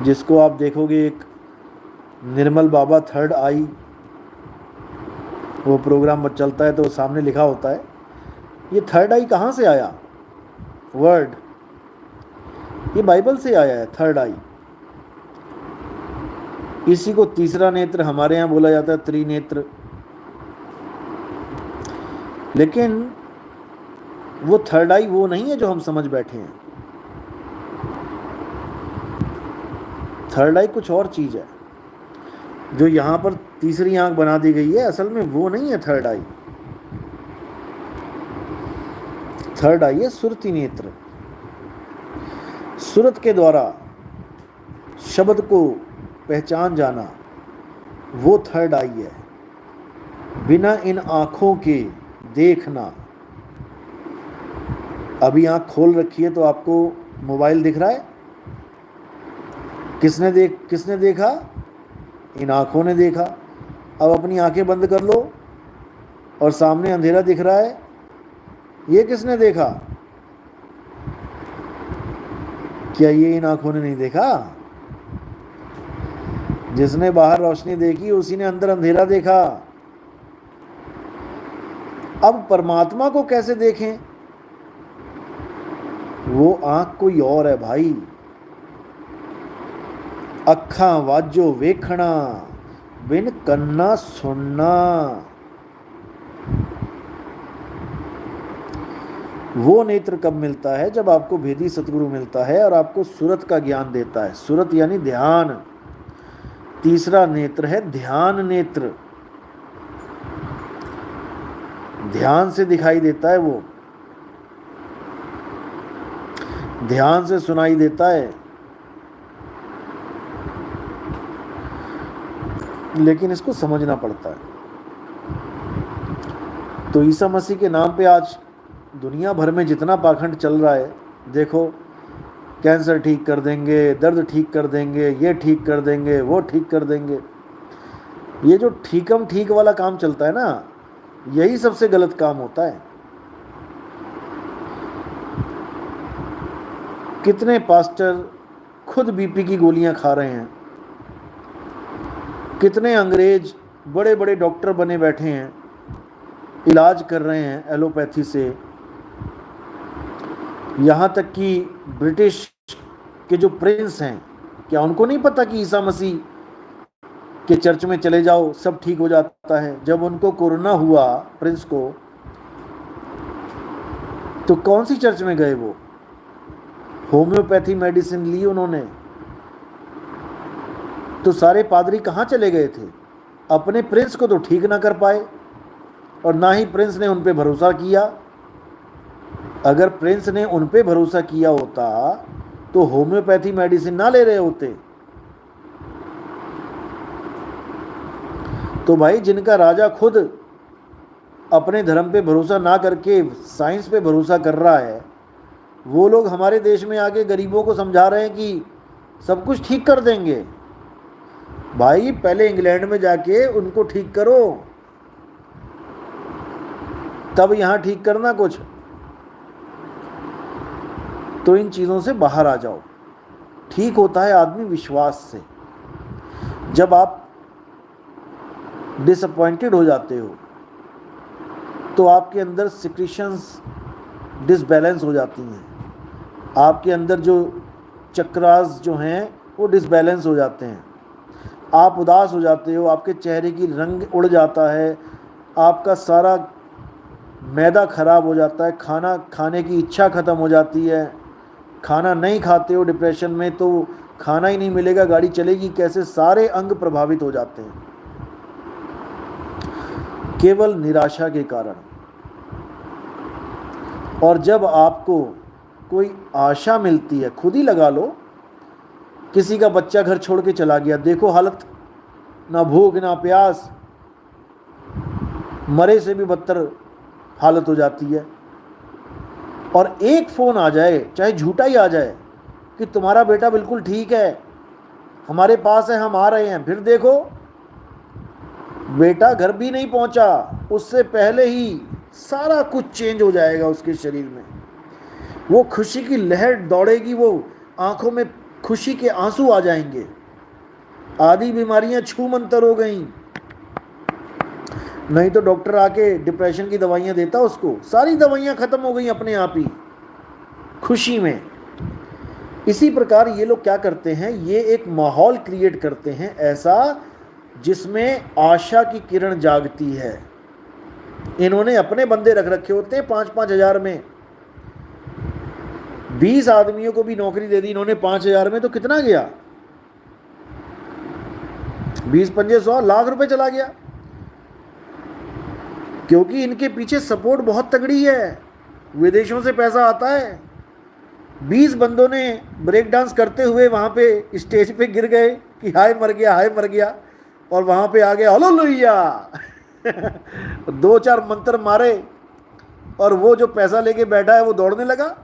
जिसको आप देखोगे एक निर्मल बाबा थर्ड आई वो प्रोग्राम चलता है तो सामने लिखा होता है। ये थर्ड आई कहाँ से आया वर्ड? ये बाइबल से आया है थर्ड आई। इसी को तीसरा नेत्र हमारे यहाँ बोला जाता है, त्रिनेत्र। लेकिन वो थर्ड आई वो नहीं है जो हम समझ बैठे हैं। थर्ड आई कुछ और चीज है। जो यहाँ पर तीसरी आंख बना दी गई है, असल में वो नहीं है थर्ड आई। थर्ड आई है सुरति नेत्र। सुरत के द्वारा शब्द को पहचान जाना, वो थर्ड आई है। बिना इन आंखों के देखना। अभी आंख खोल रखी है तो आपको मोबाइल दिख रहा है। किसने देखा? इन आंखों ने देखा। अब अपनी आंखें बंद कर लो और सामने अंधेरा दिख रहा है, ये किसने देखा? क्या ये इन आंखों ने नहीं देखा? जिसने बाहर रोशनी देखी उसी ने अंदर अंधेरा देखा। अब परमात्मा को कैसे देखें? वो आंख कोई और है भाई। अखा वाजो वेखना, बिन कन्ना सुनना। वो नेत्र कब मिलता है? जब आपको भेदी सतगुरु मिलता है और आपको सुरत का ज्ञान देता है। सुरत यानी ध्यान। तीसरा नेत्र है ध्यान नेत्र। ध्यान से दिखाई देता है, वो ध्यान से सुनाई देता है। लेकिन इसको समझना पड़ता है। तो ईसा मसीह के नाम पे आज दुनिया भर में जितना पाखंड चल रहा है, देखो, कैंसर ठीक कर देंगे, दर्द ठीक कर देंगे, ये ठीक कर देंगे, वो ठीक कर देंगे। ये जो ठीकम ठीक वाला काम चलता है ना, यही सबसे गलत काम होता है। कितने पास्टर खुद बीपी की गोलियां खा रहे हैं। कितने अंग्रेज बड़े बड़े डॉक्टर बने बैठे हैं, इलाज कर रहे हैं एलोपैथी से। यहाँ तक कि ब्रिटिश के जो प्रिंस हैं, क्या उनको नहीं पता कि ईसा मसीह के चर्च में चले जाओ सब ठीक हो जाता है? जब उनको कोरोना हुआ प्रिंस को, तो कौन सी चर्च में गए? वो होम्योपैथी मेडिसिन ली उन्होंने। तो सारे पादरी कहाँ चले गए थे? अपने प्रिंस को तो ठीक ना कर पाए, और ना ही प्रिंस ने उन पे भरोसा किया। अगर प्रिंस ने उन पे भरोसा किया होता तो होम्योपैथी मेडिसिन ना ले रहे होते। तो भाई, जिनका राजा खुद अपने धर्म पे भरोसा ना करके साइंस पे भरोसा कर रहा है, वो लोग हमारे देश में आके गरीबों को समझा रहे हैं कि सब कुछ ठीक कर देंगे। भाई, पहले इंग्लैंड में जाके उनको ठीक करो, तब यहाँ ठीक करना कुछ। तो इन चीज़ों से बाहर आ जाओ। ठीक होता है आदमी विश्वास से। जब आप डिसअपॉइंटेड हो जाते हो तो आपके अंदर सिक्रीशंस डिसबैलेंस हो जाती हैं। आपके अंदर जो चक्रास जो हैं वो डिसबैलेंस हो जाते हैं। आप उदास हो जाते हो, आपके चेहरे की रंग उड़ जाता है, आपका सारा मैदा खराब हो जाता है, खाना खाने की इच्छा ख़त्म हो जाती है। खाना नहीं खाते हो डिप्रेशन में तो खाना ही नहीं मिलेगा, गाड़ी चलेगी कैसे? सारे अंग प्रभावित हो जाते हैं केवल निराशा के कारण। और जब आपको कोई आशा मिलती है, खुद ही लगा लो, किसी का बच्चा घर छोड़ के चला गया, देखो हालत, ना भूख ना प्यास, मरे से भी बदतर हालत हो जाती है। और एक फ़ोन आ जाए, चाहे झूठा ही आ जाए, कि तुम्हारा बेटा बिल्कुल ठीक है, हमारे पास है, हम आ रहे हैं, फिर देखो बेटा घर भी नहीं पहुंचा, उससे पहले ही सारा कुछ चेंज हो जाएगा उसके शरीर में। वो खुशी की लहर दौड़ेगी, वो आंखों में खुशी के आंसू आ जाएंगे, आधी बीमारियां छूमंतर हो गई। नहीं तो डॉक्टर आके डिप्रेशन की दवाइयां देता उसको, सारी दवाइयां खत्म हो गई अपने आप ही खुशी में। इसी प्रकार ये लोग क्या करते हैं, ये एक माहौल क्रिएट करते हैं ऐसा जिसमें आशा की किरण जागती है। इन्होंने अपने बंदे रख रखे होते हैं 5-5 हजार में, 20 आदमियों को भी नौकरी दे दी इन्होंने 5,000 में, तो कितना गया, 20-25 लाख रुपए चला गया। क्योंकि इनके पीछे सपोर्ट बहुत तगड़ी है, विदेशों से पैसा आता है। 20 बंदों ने ब्रेक डांस करते हुए वहाँ पे स्टेज पे गिर गए कि हाय मर गया, हाय मर गया, और वहाँ पे आ गया हालेलुया 2-4 मंत्र मारे, और वो जो पैसा लेके बैठा है वो दौड़ने लगा।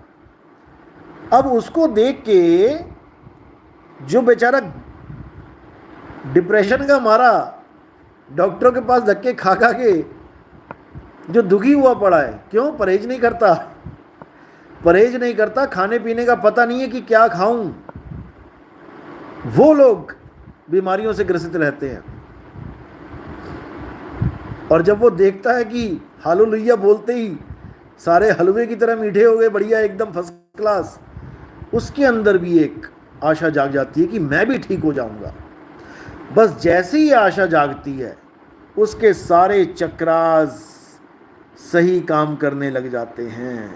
अब उसको देख के जो बेचारा डिप्रेशन का मारा डॉक्टरों के पास धक्के खा खा के जो दुखी हुआ पड़ा है, क्यों, परहेज नहीं करता, परहेज नहीं करता, खाने पीने का पता नहीं है कि क्या खाऊं, वो लोग बीमारियों से ग्रसित रहते हैं। और जब वो देखता है कि हालेलुया बोलते ही सारे हलवे की तरह मीठे हो गए, बढ़िया एकदम फर्स्ट क्लास, उसके अंदर भी एक आशा जाग जाती है कि मैं भी ठीक हो जाऊंगा। बस जैसे ही आशा जागती है उसके सारे चक्रास सही काम करने लग जाते हैं,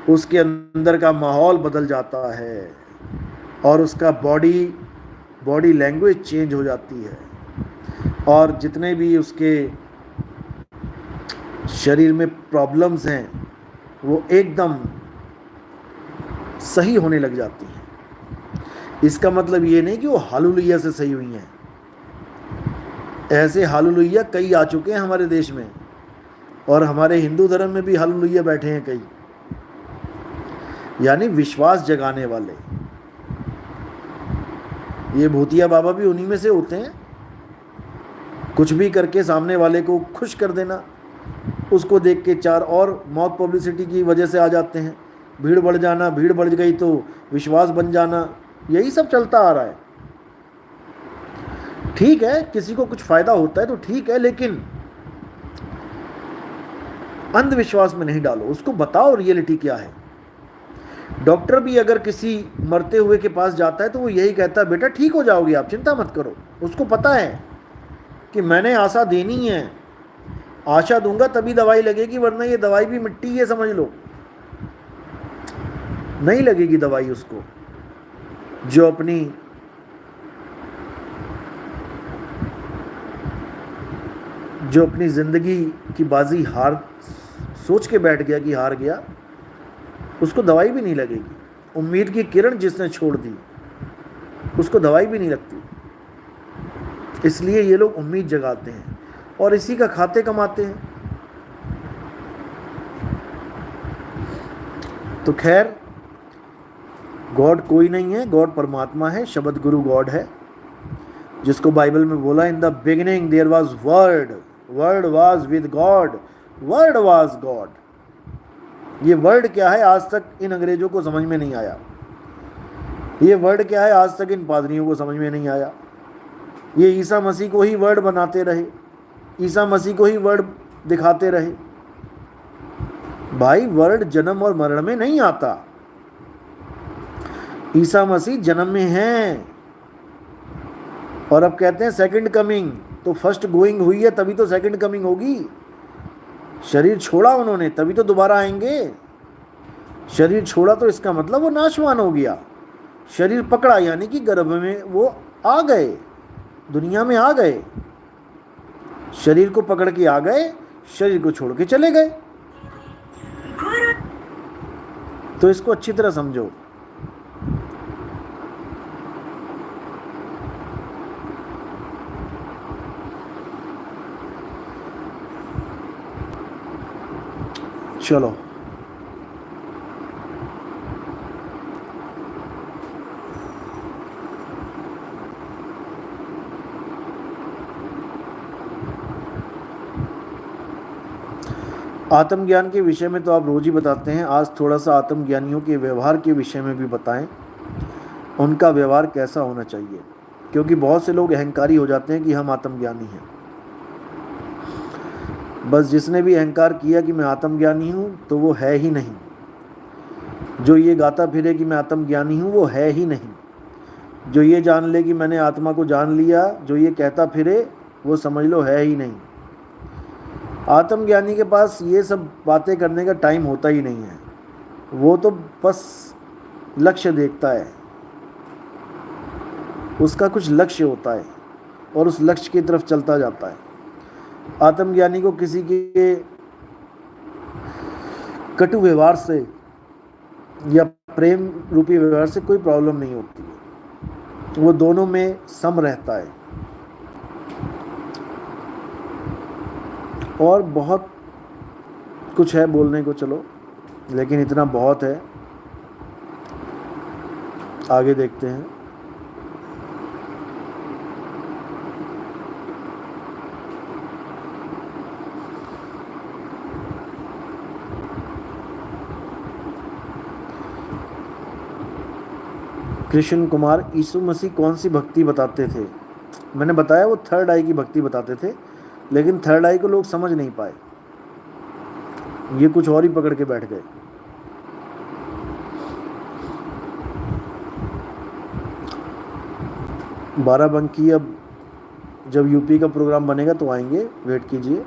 उसके अंदर का माहौल बदल जाता है और उसका बॉडी लैंग्वेज चेंज हो जाती है, और जितने भी उसके शरीर में प्रॉब्लम्स हैं वो एकदम सही होने लग जाती हैं। इसका मतलब ये नहीं कि वो हालेलुया से सही हुई हैं, ऐसे हालेलुया कई आ चुके हैं हमारे देश में, और हमारे हिंदू धर्म में भी हालेलुया बैठे हैं कई, यानी विश्वास जगाने वाले। ये भूतिया बाबा भी उन्हीं में से होते हैं, कुछ भी करके सामने वाले को खुश कर देना, उसको देख के 4 और मौत पब्लिसिटी की वजह से आ जाते हैं, भीड़ बढ़ जाना, भीड़ बढ़ गई तो विश्वास बन जाना, यही सब चलता आ रहा है। ठीक है, किसी को कुछ फायदा होता है तो ठीक है, लेकिन अंधविश्वास में नहीं डालो, उसको बताओ रियलिटी क्या है। डॉक्टर भी अगर किसी मरते हुए के पास जाता है तो वो यही कहता है, बेटा ठीक हो जाओगे आप, चिंता मत करो। उसको पता है कि मैंने आशा देनी है, आशा दूंगा तभी दवाई लगेगी, वरना ये दवाई भी मिट्टी है, समझ लो, नहीं लगेगी दवाई उसको। जो अपनी जिंदगी की बाजी हार सोच के बैठ गया कि हार गया, उसको दवाई भी नहीं लगेगी। उम्मीद की किरण जिसने छोड़ दी उसको दवाई भी नहीं लगती। इसलिए ये लोग उम्मीद जगाते हैं और इसी का खाते कमाते हैं। तो खैर, गॉड कोई नहीं है, गॉड परमात्मा है, शब्द गुरु गॉड है, जिसको बाइबल में बोला in the beginning there was word, word was with God, word was God. ये वर्ड क्या है आज तक इन अंग्रेजों को समझ में नहीं आया, ये वर्ड क्या है आज तक इन पादरियों को समझ में नहीं आया। ये ईसा मसीह को ही वर्ड बनाते रहे, ईसा मसीह को ही वर्ड दिखाते रहे। भाई, वर्ड जन्म और मरण में नहीं आता, ईसा मसीह जन्म में हैं, और अब कहते हैं सेकंड कमिंग, तो फर्स्ट गोइंग हुई है तभी तो सेकंड कमिंग होगी। शरीर छोड़ा उन्होंने तभी तो दोबारा आएंगे। शरीर छोड़ा तो इसका मतलब वो नाशवान हो गया, शरीर पकड़ा यानी कि गर्भ में वो आ गए, दुनिया में आ गए, शरीर को पकड़ के आ गए, शरीर को छोड़ के चले गए। तो इसको अच्छी तरह समझो। चलो, आत्मज्ञान के विषय में तो आप रोज ही बताते हैं, आज थोड़ा सा आत्मज्ञानियों के व्यवहार के विषय में भी बताएं, उनका व्यवहार कैसा होना चाहिए, क्योंकि बहुत से लोग अहंकारी हो जाते हैं कि हम आत्मज्ञानी हैं। बस जिसने भी अहंकार किया कि मैं आत्मज्ञानी हूँ तो वो है ही नहीं। जो ये गाता फिरे कि मैं आत्मज्ञानी हूँ वो है ही नहीं। जो ये जान ले कि मैंने आत्मा को जान लिया, जो ये कहता फिरे वो समझ लो है ही नहीं। आत्मज्ञानी के पास ये सब बातें करने का टाइम होता ही नहीं है। वो तो बस लक्ष्य देखता है, उसका कुछ लक्ष्य होता है और उस लक्ष्य की तरफ चलता जाता है। आत्मज्ञानी को किसी के कटु व्यवहार से या प्रेम रूपी व्यवहार से कोई प्रॉब्लम नहीं होती है, वो दोनों में सम रहता है। और बहुत कुछ है बोलने को, चलो, लेकिन इतना बहुत है, आगे देखते हैं। कृष्ण कुमार, यीशु मसीह कौन सी भक्ति बताते थे? मैंने बताया वो थर्ड आई की भक्ति बताते थे, लेकिन थर्ड आई को लोग समझ नहीं पाए, ये कुछ और ही पकड़ के बैठ गए। बाराबंकी अब जब यूपी का प्रोग्राम बनेगा तो आएंगे, वेट कीजिए।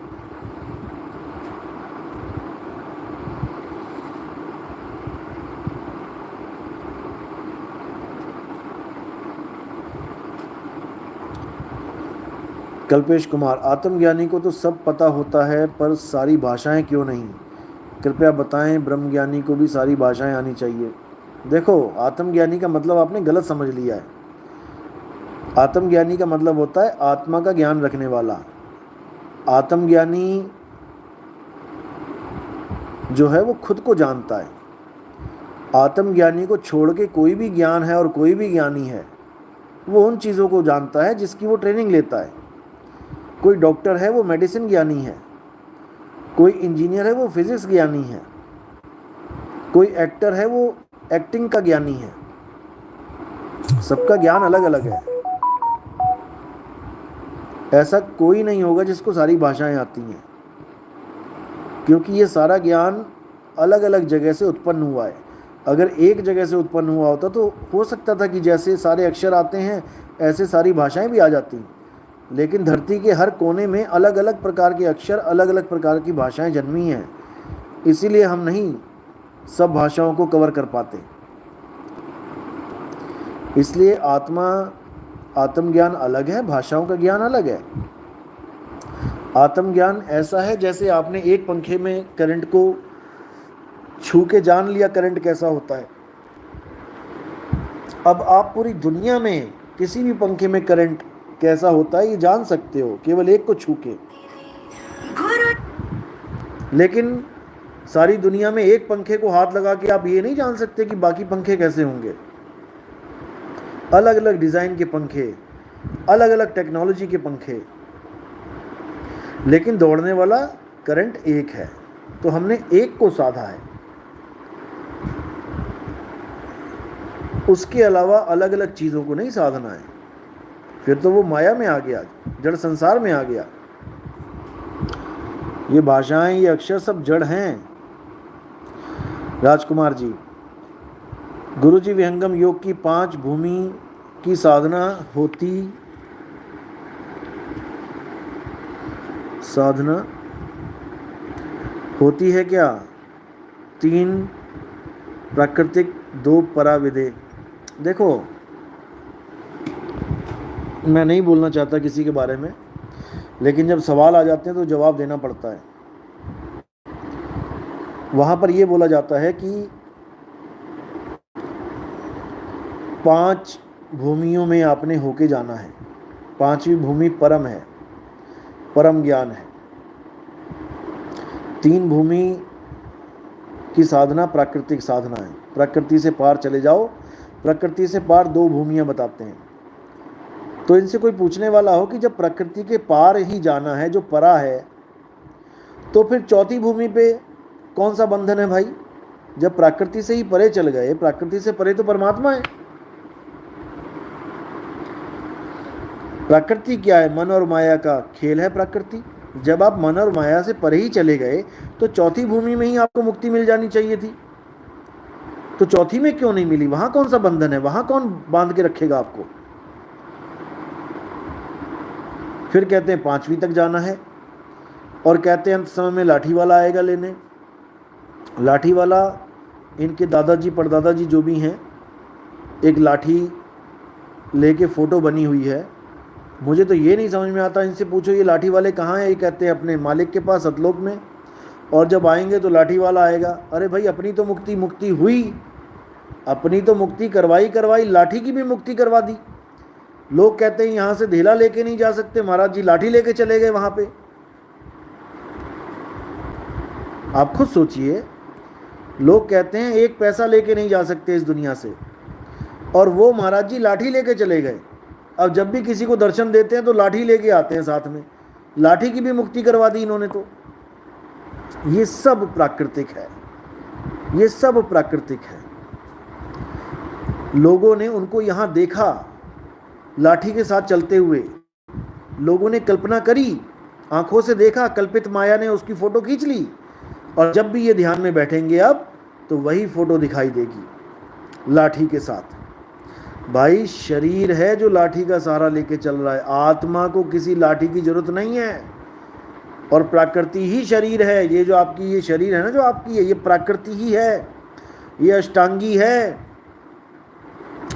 कल्पेश कुमार, आत्मज्ञानी को तो सब पता होता है पर सारी भाषाएं क्यों नहीं? कृपया बताएं, ब्रह्मज्ञानी को भी सारी भाषाएं आनी चाहिए। देखो, आत्मज्ञानी का मतलब आपने गलत समझ लिया है। आत्मज्ञानी का मतलब होता है आत्मा का ज्ञान रखने वाला। आत्मज्ञानी जो है वो खुद को जानता है। आत्मज्ञानी को छोड़ के कोई भी ज्ञान है और कोई भी ज्ञानी है, वो उन चीज़ों को जानता है जिसकी वो ट्रेनिंग लेता है। कोई डॉक्टर है वो मेडिसिन ज्ञानी है, कोई इंजीनियर है वो फिजिक्स ज्ञानी है, कोई एक्टर है वो एक्टिंग का ज्ञानी है। सबका ज्ञान अलग अलग है। ऐसा कोई नहीं होगा जिसको सारी भाषाएं आती हैं, क्योंकि ये सारा ज्ञान अलग अलग जगह से उत्पन्न हुआ है। अगर एक जगह से उत्पन्न हुआ होता तो हो सकता था कि जैसे सारे अक्षर आते हैं ऐसे सारी भाषाएं भी आ जाती, लेकिन धरती के हर कोने में अलग अलग प्रकार के अक्षर, अलग अलग प्रकार की भाषाएं जन्मी हैं, इसीलिए हम नहीं सब भाषाओं को कवर कर पाते। इसलिए आत्मज्ञान अलग है, भाषाओं का ज्ञान अलग है। आत्मज्ञान ऐसा है जैसे आपने एक पंखे में करंट को छू के जान लिया करंट कैसा होता है। अब आप पूरी दुनिया में किसी भी पंखे में करंट कैसा होता है ये जान सकते हो केवल एक को छू के, लेकिन सारी दुनिया में एक पंखे को हाथ लगा के आप ये नहीं जान सकते कि बाकी पंखे कैसे होंगे। अलग अलग डिज़ाइन के पंखे, अलग अलग टेक्नोलॉजी के पंखे, लेकिन दौड़ने वाला करंट एक है, तो हमने एक को साधा है। उसके अलावा अलग अलग चीज़ों को नहीं साधना है, फिर तो वो माया में आ गया, जड़ संसार में आ गया। ये भाषाएं, ये अक्षर सब जड़ हैं। राजकुमार जी, गुरुजी विहंगम योग की 5 भूमि की साधना होती है क्या? 3 प्राकृतिक, 2 पराविदे। देखो, मैं नहीं बोलना चाहता किसी के बारे में, लेकिन जब सवाल आ जाते हैं तो जवाब देना पड़ता है। वहाँ पर ये बोला जाता है कि 5 भूमियों में आपने होके जाना है। 5वीं भूमि परम है, परम ज्ञान है। 3 भूमि की साधना प्राकृतिक साधना है। प्रकृति से पार चले जाओ। प्रकृति से पार दो भूमियां बताते हैं। तो इनसे कोई पूछने वाला हो कि जब प्रकृति के पार ही जाना है, जो परा है, तो फिर चौथी भूमि पे कौन सा बंधन है भाई? जब प्रकृति से ही परे चल गए, प्रकृति से परे तो परमात्मा है। प्रकृति क्या है? मन और माया का खेल है प्रकृति। जब आप मन और माया से परे ही चले गए तो चौथी भूमि में ही आपको मुक्ति मिल जानी चाहिए थी। तो चौथी में क्यों नहीं मिली? वहां कौन सा बंधन है? वहां कौन बांध के रखेगा आपको? फिर कहते हैं पांचवी तक जाना है, और कहते हैं अंत समय में लाठी वाला आएगा लेने। लाठी वाला, इनके दादाजी परदादाजी जो भी हैं, एक लाठी लेके फोटो बनी हुई है। मुझे तो ये नहीं समझ में आता, इनसे पूछो ये लाठी वाले कहाँ हैं? ये कहते हैं अपने मालिक के पास सतलोक में, और जब आएंगे तो लाठी वाला आएगा। अरे भाई, अपनी तो मुक्ति हुई, अपनी तो मुक्ति करवाई, लाठी की भी मुक्ति करवा दी। लोग कहते हैं यहाँ से ढेला लेके नहीं जा सकते, महाराज जी लाठी लेके चले गए वहाँ पे। आप खुद सोचिए, लोग कहते हैं एक पैसा लेके नहीं जा सकते इस दुनिया से, और वो महाराज जी लाठी लेके चले गए। अब जब भी किसी को दर्शन देते हैं तो लाठी लेके आते हैं साथ में। लाठी की भी मुक्ति करवा दी इन्होंने। तो ये सब प्राकृतिक है, ये सब प्राकृतिक है। लोगों ने उनको यहाँ देखा लाठी के साथ चलते हुए, लोगों ने कल्पना करी, आंखों से देखा, कल्पित माया ने उसकी फोटो खींच ली, और जब भी ये ध्यान में बैठेंगे अब, तो वही फोटो दिखाई देगी लाठी के साथ। भाई, शरीर है जो लाठी का सहारा लेके चल रहा है, आत्मा को किसी लाठी की जरूरत नहीं है। और प्रकृति ही शरीर है। ये जो आपकी ये शरीर है ना, जो आपकी है, ये प्रकृति ही है। ये अष्टांगी है,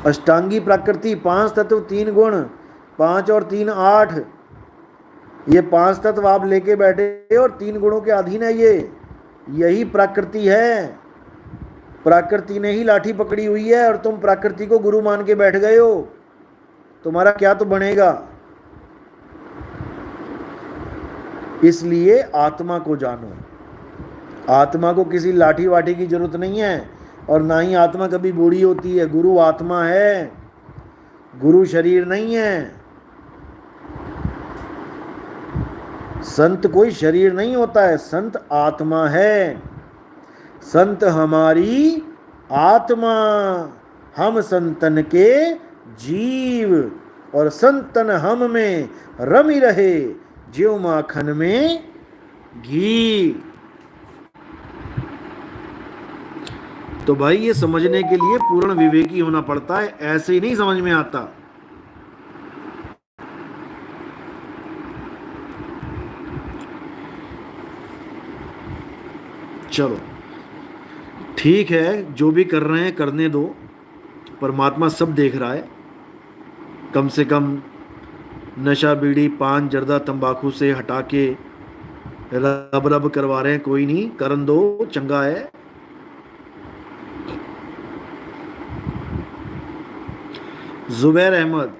अष्टांगी प्रकृति। 5 तत्व 3 गुण, 5 और 3 8। ये 5 तत्व आप लेके बैठे और 3 गुणों के अधीन है ये। यही प्रकृति है। प्रकृति ने ही लाठी पकड़ी हुई है, और तुम प्रकृति को गुरु मान के बैठ गए हो। तुम्हारा क्या तो बनेगा। इसलिए आत्मा को जानो। आत्मा को किसी लाठी वाठी की जरूरत नहीं है, और ना ही आत्मा कभी बूढ़ी होती है। गुरु आत्मा है, गुरु शरीर नहीं है। संत कोई शरीर नहीं होता है, संत आत्मा है। संत हमारी आत्मा, हम संतन के जीव, और संतन हम में रमी रहे, ज्यों माखन में घी। तो भाई, ये समझने के लिए पूर्ण विवेकी होना पड़ता है, ऐसे ही नहीं समझ में आता। चलो ठीक है, जो भी कर रहे हैं करने दो, परमात्मा सब देख रहा है। कम से कम नशा बीड़ी पान जर्दा तंबाकू से हटा के रब रब करवा रहे हैं, कोई नहीं, करन दो, चंगा है। जुबैर अहमद,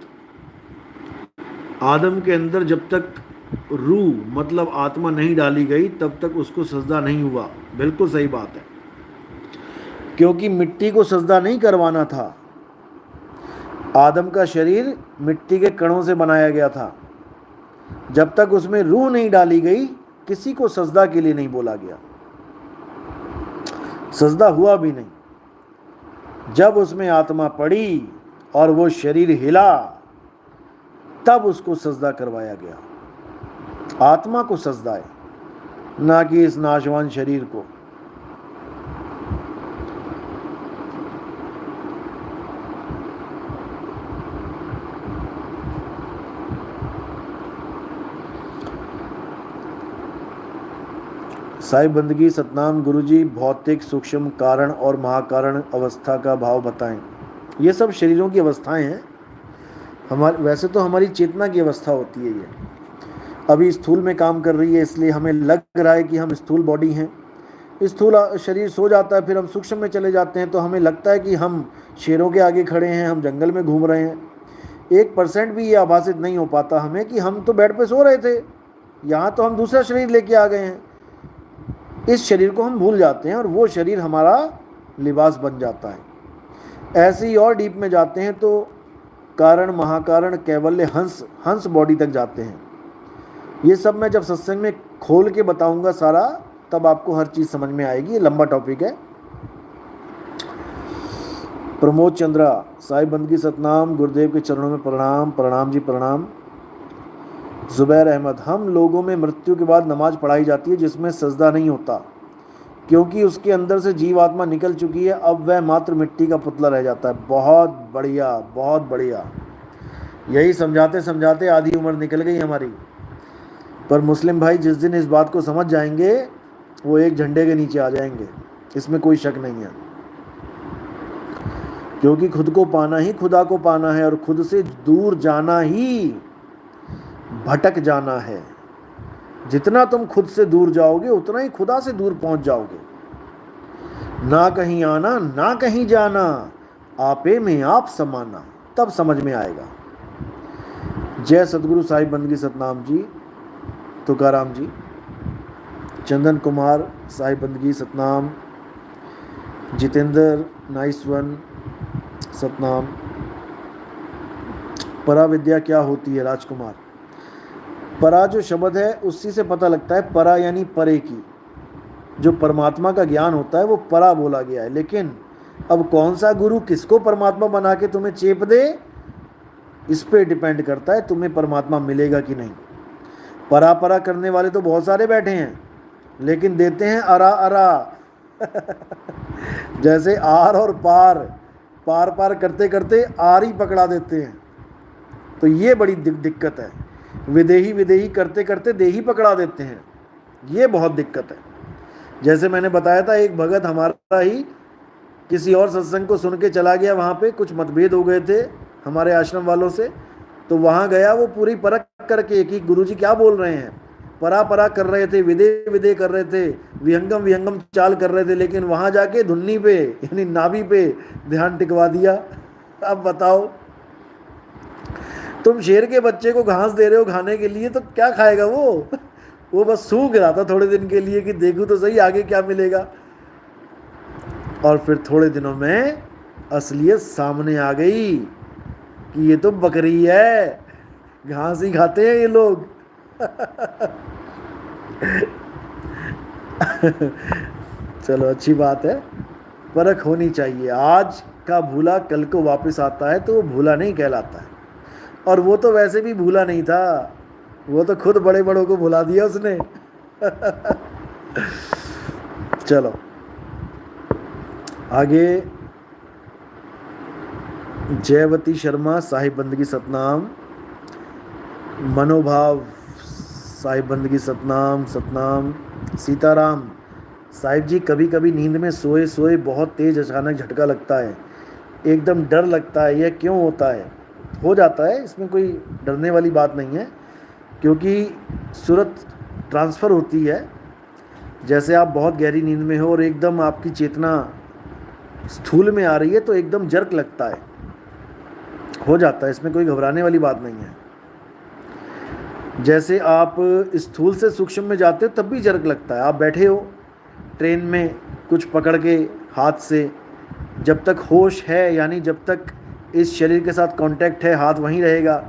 आदम के अंदर जब तक रूह मतलब आत्मा नहीं डाली गई तब तक उसको सजदा नहीं हुआ। बिल्कुल सही बात है, क्योंकि मिट्टी को सजदा नहीं करवाना था। आदम का शरीर मिट्टी के कणों से बनाया गया था। जब तक उसमें रूह नहीं डाली गई, किसी को सजदा के लिए नहीं बोला गया, सजदा हुआ भी नहीं। जब उसमें आत्मा पड़ी और वो शरीर हिला, तब उसको सजदा करवाया गया। आत्मा को सजदा है, ना कि इस नाशवान शरीर को। साहिब बंदगी सतनाम गुरुजी, भौतिक सूक्ष्म कारण और महाकारण अवस्था का भाव बताएं। ये सब शरीरों की अवस्थाएं हैं। हमारे वैसे तो हमारी चेतना की अवस्था होती है। ये अभी स्थूल में काम कर रही है, इसलिए हमें लग रहा है कि हम स्थूल बॉडी हैं। स्थूल शरीर सो जाता है, फिर हम सूक्ष्म में चले जाते हैं, तो हमें लगता है कि हम शेरों के आगे खड़े हैं, हम जंगल में घूम रहे हैं। 1% भी ये आभासित नहीं हो पाता हमें कि हम तो बेड पे सो रहे थे, यहाँ तो हम दूसरा शरीर लेके आ गए हैं। इस शरीर को हम भूल जाते हैं और वो शरीर हमारा लिबास बन जाता है। ऐसे ही और डीप में जाते हैं तो कारण, महाकारण, कैवल्य, हंस, हंस बॉडी तक जाते हैं। ये सब मैं जब सत्संग में खोल के बताऊंगा सारा, तब आपको हर चीज़ समझ में आएगी। ये लंबा टॉपिक है। प्रमोद चंद्रा, साईं बंदगी सतनाम, गुरुदेव के चरणों में प्रणाम। प्रणाम जी प्रणाम। जुबैर अहमद, हम लोगों में मृत्यु के बाद नमाज पढ़ाई जाती है जिसमें सजदा नहीं होता, क्योंकि उसके अंदर से जीवात्मा निकल चुकी है, अब वह मात्र मिट्टी का पुतला रह जाता है। बहुत बढ़िया, बहुत बढ़िया। यही समझाते समझाते आधी उम्र निकल गई हमारी। पर मुस्लिम भाई जिस दिन इस बात को समझ जाएंगे, वो एक झंडे के नीचे आ जाएंगे, इसमें कोई शक नहीं है। क्योंकि खुद को पाना ही खुदा को पाना है, और खुद से दूर जाना ही भटक जाना है। जितना तुम खुद से दूर जाओगे उतना ही खुदा से दूर पहुंच जाओगे। ना कहीं आना ना कहीं जाना, आपे में आप समाना, तब समझ में आएगा। जय सतगुरु साहिब बंदगी सतनाम जी, तुकाराम जी, चंदन कुमार साहिब बंदगी सतनाम, जितेंद्र नाइस वन सतनाम। परा विद्या क्या होती है राजकुमार? परा जो शब्द है उसी से पता लगता है, परा यानी परे की। जो परमात्मा का ज्ञान होता है वो परा बोला गया है। लेकिन अब कौन सा गुरु किसको परमात्मा बना के तुम्हें चेप दे, इस पे डिपेंड करता है तुम्हें परमात्मा मिलेगा कि नहीं। परा परा करने वाले तो बहुत सारे बैठे हैं, लेकिन देते हैं अरा अरा जैसे आर और पार, पार पार करते करते आर ही पकड़ा देते हैं। तो ये बड़ी दिक्कत है। विदेही विदेही करते करते देही पकड़ा देते हैं, ये बहुत दिक्कत है। जैसे मैंने बताया था, एक भगत हमारा ही किसी और सत्संग को सुन के चला गया, वहाँ पे कुछ मतभेद हो गए थे हमारे आश्रम वालों से, तो वहाँ गया वो पूरी परख करके कि गुरुजी क्या बोल रहे हैं। परा परा कर रहे थे, विदे विदे कर रहे थे, विहंगम विहंगम चाल कर रहे थे, लेकिन वहाँ जाके धुन्नी पे यानी नाभि पे ध्यान टिकवा दिया। अब बताओ, तुम शेर के बच्चे को घास दे रहे हो खाने के लिए, तो क्या खाएगा वो बस सूख रहा था थोड़े दिन के लिए कि देखूं तो सही आगे क्या मिलेगा। और फिर थोड़े दिनों में असलियत सामने आ गई कि ये तो बकरी है, घास ही खाते हैं ये लोग। चलो अच्छी बात है, परख होनी चाहिए। आज का भूला कल को वापस आता है तो वो भूला नहीं कहलाता है। और वो तो वैसे भी भूला नहीं था, वो तो खुद बड़े बड़ों को भुला दिया उसने। चलो आगे। जयवती शर्मा साहिब बंदगी सतनाम, मनोभाव साहिब बंदगी सतनाम सतनाम। सीताराम साहिब जी, कभी कभी नींद में सोए सोए बहुत तेज अचानक झटका लगता है, एकदम डर लगता है, यह क्यों होता है? हो जाता है, इसमें कोई डरने वाली बात नहीं है, क्योंकि सूरत ट्रांसफ़र होती है। जैसे आप बहुत गहरी नींद में हो और एकदम आपकी चेतना स्थूल में आ रही है तो एकदम जर्क लगता है, हो जाता है, इसमें कोई घबराने वाली बात नहीं है। जैसे आप स्थूल से सूक्ष्म में जाते हो तब भी जर्क लगता है। आप बैठे हो ट्रेन में कुछ पकड़ के हाथ से, जब तक होश है यानी जब तक इस शरीर के साथ कांटेक्ट है हाथ वहीं रहेगा,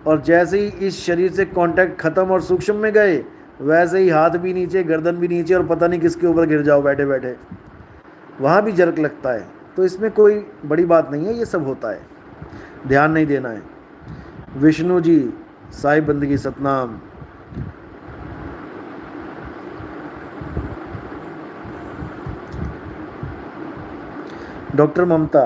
और जैसे ही इस शरीर से कांटेक्ट ख़त्म और सूक्ष्म में गए, वैसे ही हाथ भी नीचे, गर्दन भी नीचे, और पता नहीं किसके ऊपर गिर जाओ बैठे बैठे, वहाँ भी जर्क लगता है। तो इसमें कोई बड़ी बात नहीं है, ये सब होता है, ध्यान नहीं देना है। विष्णु जी साहिब बंदगी सतनाम। डॉक्टर ममता,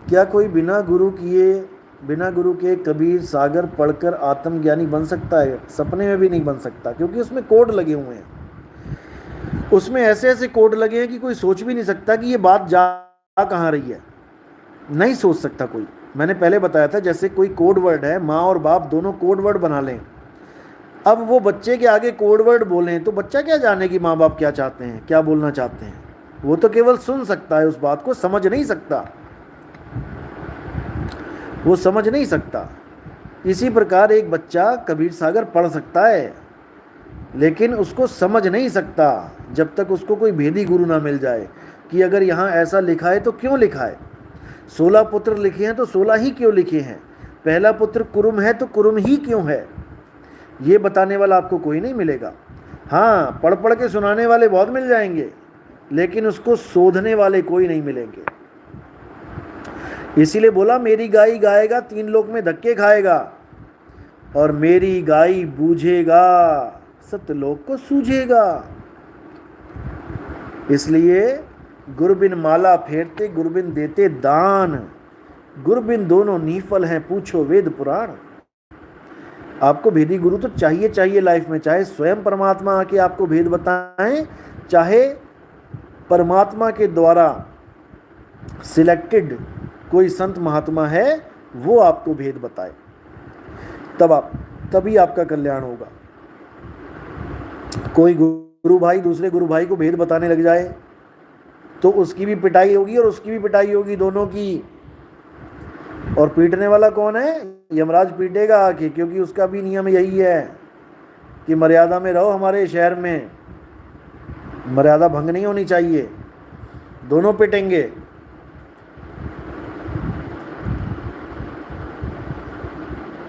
क्या कोई बिना गुरु के कबीर सागर पढ़कर आत्मज्ञानी बन सकता है? सपने में भी नहीं बन सकता, क्योंकि उसमें कोड लगे हुए हैं। उसमें ऐसे ऐसे कोड लगे हैं कि कोई सोच भी नहीं सकता कि ये बात जा कहाँ रही है, नहीं सोच सकता कोई। मैंने पहले बताया था, जैसे कोई कोड वर्ड है, माँ और बाप दोनों कोड वर्ड बना लें, अब वो बच्चे के आगे कोड वर्ड बोलें तो बच्चा क्या जाने कि माँ बाप क्या चाहते हैं, क्या बोलना चाहते हैं। वो तो केवल सुन सकता है, उस बात को समझ नहीं सकता, वो समझ नहीं सकता। इसी प्रकार एक बच्चा कबीर सागर पढ़ सकता है, लेकिन उसको समझ नहीं सकता जब तक उसको कोई भेदी गुरु ना मिल जाए कि अगर यहाँ ऐसा लिखा है तो क्यों लिखा है, 16 पुत्र लिखे हैं तो 16 ही क्यों लिखे हैं, पहला पुत्र कुरुम है तो कुरुम ही क्यों है, ये बताने वाला आपको कोई नहीं मिलेगा। हाँ, पढ़ पढ़ के सुनाने वाले बहुत मिल जाएंगे, लेकिन उसको शोधने वाले कोई नहीं मिलेंगे। इसीलिए बोला मेरी गाई गाएगा 3 लोक में धक्के खाएगा, और मेरी गाई बूझेगा सतलोक को सूझेगा। इसलिए गुरबिन माला फेरते गुरबिन देते दान, गुरबिन दोनों नीफल हैं पूछो वेद पुराण। आपको भेदी गुरु तो चाहिए चाहिए लाइफ में, चाहे स्वयं परमात्मा आके आपको भेद बताएं, चाहे परमात्मा के द्वारा सिलेक्टेड कोई संत महात्मा है वो आपको भेद बताए, तभी आपका कल्याण होगा। कोई गुरु भाई दूसरे गुरु भाई को भेद बताने लग जाए तो उसकी भी पिटाई होगी और उसकी भी पिटाई होगी, दोनों की। और पीटने वाला कौन है? यमराज पीटेगा आके, क्योंकि उसका भी नियम यही है कि मर्यादा में रहो, हमारे शहर में मर्यादा भंग नहीं होनी चाहिए। दोनों पिटेंगे।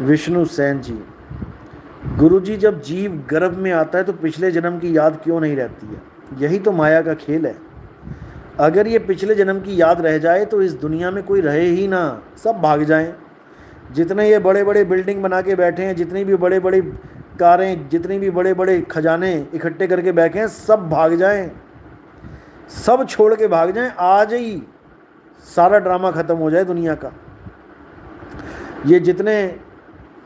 विष्णु सेन जी, गुरुजी जब जीव गर्भ में आता है तो पिछले जन्म की याद क्यों नहीं रहती है? यही तो माया का खेल है। अगर ये पिछले जन्म की याद रह जाए तो इस दुनिया में कोई रहे ही ना, सब भाग जाएं। जितने ये बड़े बड़े बिल्डिंग बना के बैठे हैं, जितनी भी बड़े बड़ी कारें, जितनी भी बड़े बड़े खजाने इकट्ठे करके बैठे हैं, सब भाग जाएं, सब छोड़ के भाग जाएं। आज ही सारा ड्रामा ख़त्म हो जाए दुनिया का। ये जितने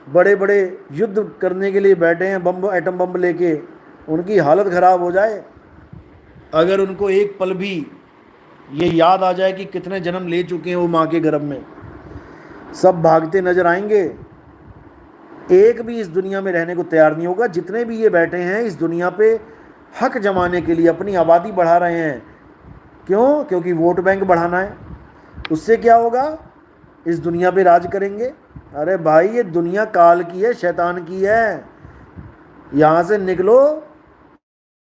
बड़े बड़े युद्ध करने के लिए बैठे हैं, बम एटम बम लेके, उनकी हालत ख़राब हो जाए अगर उनको एक पल भी ये याद आ जाए कि कितने जन्म ले चुके हैं वो माँ के गर्भ में। सब भागते नजर आएंगे, एक भी इस दुनिया में रहने को तैयार नहीं होगा। जितने भी ये बैठे हैं इस दुनिया पे हक जमाने के लिए अपनी आबादी बढ़ा रहे हैं। क्यों? क्योंकि वोट बैंक बढ़ाना है। उससे क्या होगा? इस दुनिया पे राज करेंगे। अरे भाई, ये दुनिया काल की है, शैतान की है। यहाँ से निकलो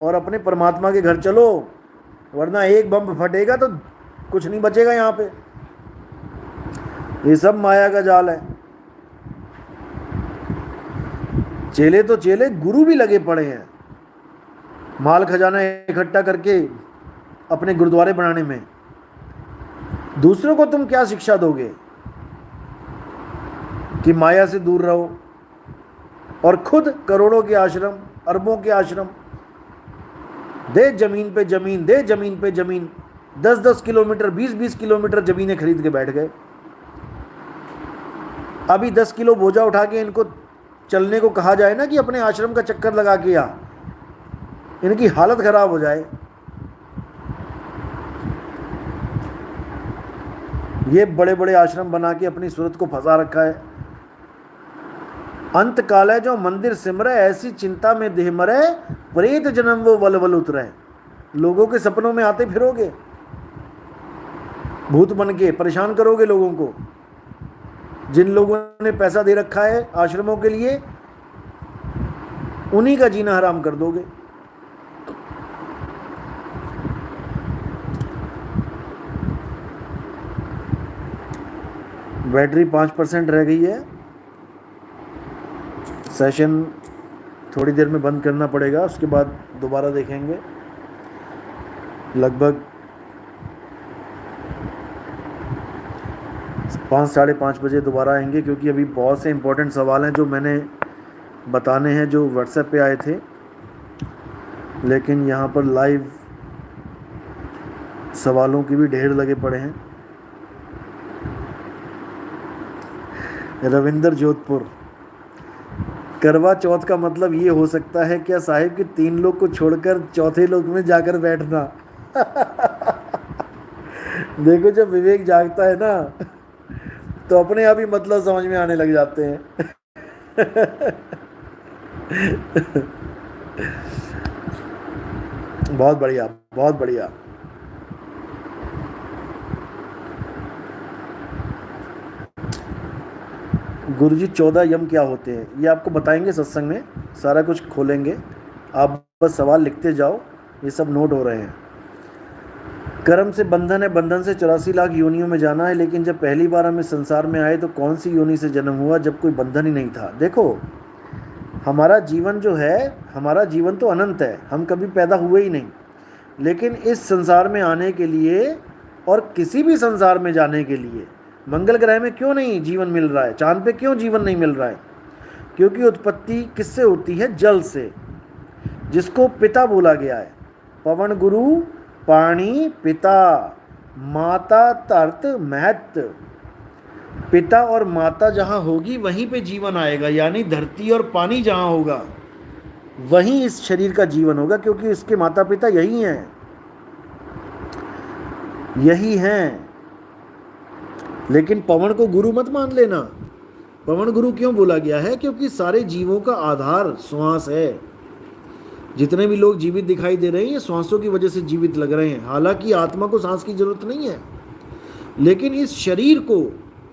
और अपने परमात्मा के घर चलो, वरना एक बम फटेगा तो कुछ नहीं बचेगा यहाँ पे। ये सब माया का जाल है। चेले तो चेले, गुरु भी लगे पड़े हैं माल खजाना इकट्ठा करके अपने गुरुद्वारे बनाने में। दूसरों को तुम क्या शिक्षा दोगे कि माया से दूर रहो, और खुद करोड़ों के आश्रम, अरबों के आश्रम, दे जमीन पे जमीन, दे जमीन पे जमीन, 10-10 किलोमीटर, 20-20 किलोमीटर जमीनें खरीद के बैठ गए। अभी 10 किलो बोझा उठा के इनको चलने को कहा जाए ना कि अपने आश्रम का चक्कर लगा के आ, इनकी हालत खराब हो जाए। ये बड़े बड़े आश्रम बना के अपनी सूरत को फंसा रखा है। अंत काल है जो मंदिर सिमरे, ऐसी चिंता में देह मरे, प्रेत जन्म वो वल उतरे। लोगों के सपनों में आते फिरोगे, भूत बन के परेशान करोगे लोगों को। जिन लोगों ने पैसा दे रखा है आश्रमों के लिए, उन्हीं का जीना हराम कर दोगे। बैटरी 5% रह गई है। सेशन थोड़ी देर में बंद करना पड़ेगा, उसके बाद दोबारा देखेंगे। लगभग 5-5:30 बजे दोबारा आएंगे, क्योंकि अभी बहुत से इंपॉर्टेंट सवाल हैं जो मैंने बताने हैं, जो व्हाट्सएप पे आए थे। लेकिन यहाँ पर लाइव सवालों की भी ढेर लगे पड़े हैं। रविंदर जोधपुर, करवा चौथ का मतलब ये हो सकता है क्या साहिब कि 3 लोग को छोड़कर चौथे लोग में जाकर बैठना? देखो, जब विवेक जागता है ना तो अपने आप ही मतलब समझ में आने लग जाते हैं। बहुत बढ़िया, बहुत बढ़िया। गुरुजी 14 यम क्या होते हैं? ये आपको बताएंगे सत्संग में, सारा कुछ खोलेंगे। आप बस सवाल लिखते जाओ, ये सब नोट हो रहे हैं। कर्म से बंधन है, बंधन से 84 लाख योनियों में जाना है, लेकिन जब पहली बार हम इस संसार में आए तो कौन सी योनि से जन्म हुआ जब कोई बंधन ही नहीं था। देखो, हमारा जीवन जो है, हमारा जीवन तो अनंत है, हम कभी पैदा हुए ही नहीं, लेकिन इस संसार में आने के लिए और किसी भी संसार में जाने के लिए मंगल ग्रह में क्यों नहीं जीवन मिल रहा है, चांद पे क्यों जीवन नहीं मिल रहा है? क्योंकि उत्पत्ति किससे होती है? जल से, जिसको पिता बोला गया है। पवन गुरु पानी पिता, माता तर्त महत। पिता और माता जहां होगी वहीं पे जीवन आएगा, यानी धरती और पानी जहां होगा वहीं इस शरीर का जीवन होगा, क्योंकि इसके माता पिता यही हैं, यही हैं। लेकिन पवन को गुरु मत मान लेना। पवन गुरु क्यों बोला गया है? क्योंकि सारे जीवों का आधार श्वास है। जितने भी लोग जीवित दिखाई दे रहे हैं, ये श्वासों की वजह से जीवित लग रहे हैं। हालांकि आत्मा को सांस की जरूरत नहीं है, लेकिन इस शरीर को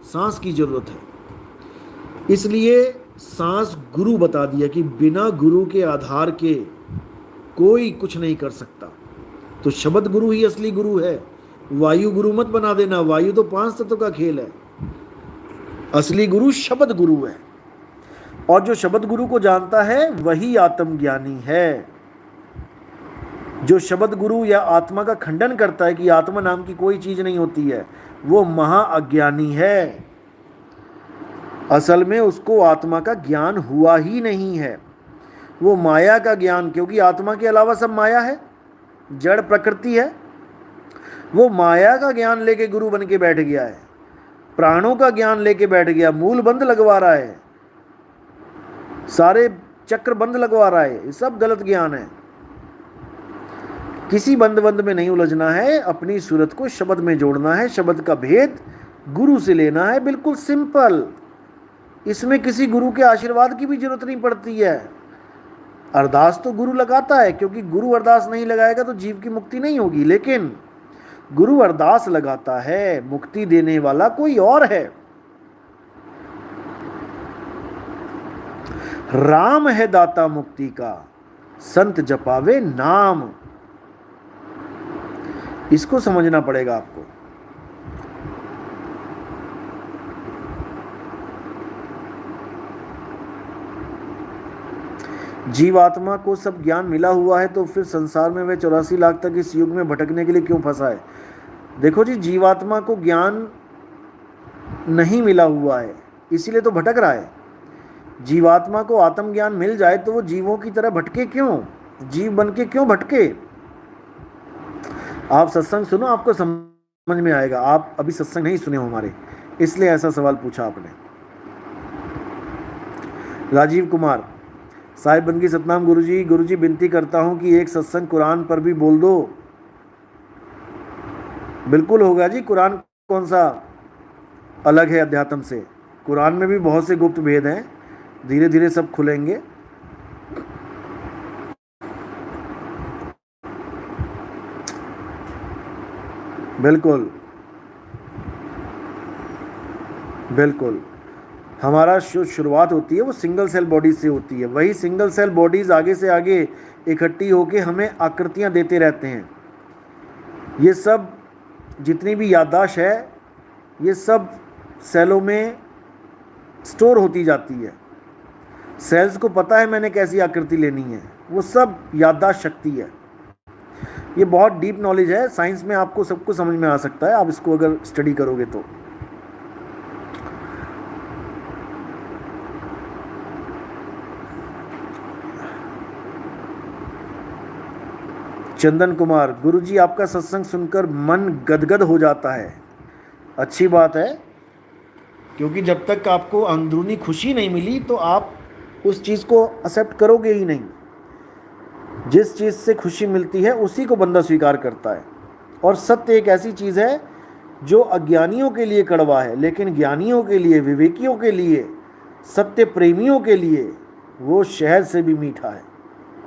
सांस की जरूरत है। इसलिए सांस गुरु बता दिया कि बिना गुरु के आधार के कोई कुछ नहीं कर सकता। तो शब्द गुरु ही असली गुरु है। वायु गुरु मत बना देना, वायु तो 5 तत्व का खेल है। असली गुरु शब्द गुरु है, और जो शब्द गुरु को जानता है वही आत्मज्ञानी है। जो शब्द गुरु या आत्मा का खंडन करता है कि आत्मा नाम की कोई चीज नहीं होती है, वो महाअज्ञानी है। असल में उसको आत्मा का ज्ञान हुआ ही नहीं है, वो माया का ज्ञान, क्योंकि आत्मा के अलावा सब माया है, जड़ प्रकृति है। वो माया का ज्ञान लेके गुरु बन के बैठ गया है, प्राणों का ज्ञान लेके बैठ गया, मूल बंद लगवा रहा है, सारे चक्र बंद लगवा रहा है। ये सब गलत ज्ञान है। किसी बंद में नहीं उलझना है, अपनी सूरत को शब्द में जोड़ना है, शब्द का भेद गुरु से लेना है, बिल्कुल सिंपल। इसमें किसी गुरु के आशीर्वाद की भी जरूरत नहीं पड़ती है। अरदास तो गुरु लगाता है, क्योंकि गुरु अरदास नहीं लगाएगा तो जीव की मुक्ति नहीं होगी, लेकिन गुरु अरदास लगाता है, मुक्ति देने वाला कोई और है। राम है दाता मुक्ति का, संत जपावे नाम। इसको समझना पड़ेगा आपको। जीवात्मा को सब ज्ञान मिला हुआ है, तो फिर संसार में वह 84 लाख तक इस युग में भटकने के लिए क्यों फंसा है? देखो जी, जीवात्मा को ज्ञान नहीं मिला हुआ है, इसीलिए तो भटक रहा है। जीवात्मा को आत्मज्ञान मिल जाए तो वो जीवों की तरह भटके क्यों? जीव बन के क्यों भटके? आप सत्संग सुनो, आपको समझ में आएगा। आप अभी सत्संग नहीं सुने हो हमारे, इसलिए ऐसा सवाल पूछा आपने। राजीव कुमार, साहिब बंदगी सतनाम गुरुजी विनती करता हूं कि एक सत्संग कुरान पर भी बोल दो। बिल्कुल होगा जी। कुरान कौन सा अलग है अध्यात्म से? कुरान में भी बहुत से गुप्त भेद हैं, धीरे धीरे सब खुलेंगे। बिल्कुल बिल्कुल। हमारा शुरुआत होती है वो सिंगल सेल बॉडी से होती है, वही सिंगल सेल बॉडीज आगे से आगे इकट्ठी होके हमें आकृतियां देते रहते हैं। ये सब जितनी भी याददाश्त है, ये सब सेलों में स्टोर होती जाती है। सेल्स को पता है मैंने कैसी आकृति लेनी है, वो सब याददाश्त शक्ति है। ये बहुत डीप नॉलेज है, साइंस में आपको सब कुछ समझ में आ सकता है, आप इसको अगर स्टडी करोगे तो। चंदन कुमार, गुरुजी आपका सत्संग सुनकर मन गदगद हो जाता है। अच्छी बात है, क्योंकि जब तक आपको अंदरूनी खुशी नहीं मिली तो आप उस चीज़ को एक्सेप्ट करोगे ही नहीं। जिस चीज़ से खुशी मिलती है उसी को बंदा स्वीकार करता है। और सत्य एक ऐसी चीज़ है जो अज्ञानियों के लिए कड़वा है, लेकिन ज्ञानियों के लिए, विवेकियों के लिए, सत्य प्रेमियों के लिए वो शहद से भी मीठा है,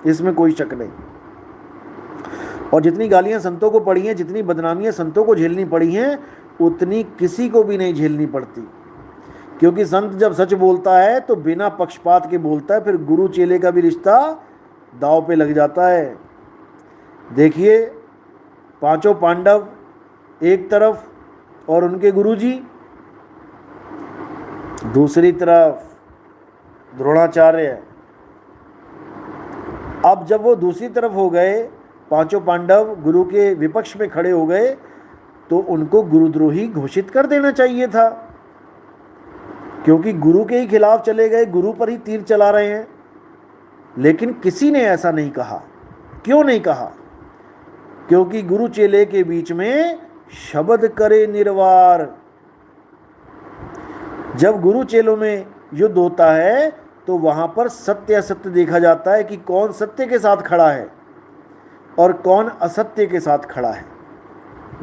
इसमें कोई शक नहीं। और जितनी गालियाँ संतों को पड़ी हैं, जितनी बदनामियाँ संतों को झेलनी पड़ी हैं, उतनी किसी को भी नहीं झेलनी पड़ती। क्योंकि संत जब सच बोलता है तो बिना पक्षपात के बोलता है, फिर गुरु चेले का भी रिश्ता दांव पे लग जाता है। देखिए, पांचों पांडव एक तरफ और उनके गुरुजी दूसरी तरफ, द्रोणाचार्य। अब जब वो दूसरी तरफ हो गए, पांचों पांडव गुरु के विपक्ष में खड़े हो गए, तो उनको गुरुद्रोही घोषित कर देना चाहिए था, क्योंकि गुरु के ही खिलाफ चले गए, गुरु पर ही तीर चला रहे हैं। लेकिन किसी ने ऐसा नहीं कहा। क्यों नहीं कहा? क्योंकि गुरु चेले के बीच में शब्द करे निर्वार। जब गुरु चेलों में युद्ध होता है तो वहां पर सत्य असत्य देखा जाता है कि कौन सत्य के साथ खड़ा है और कौन असत्य के साथ खड़ा है।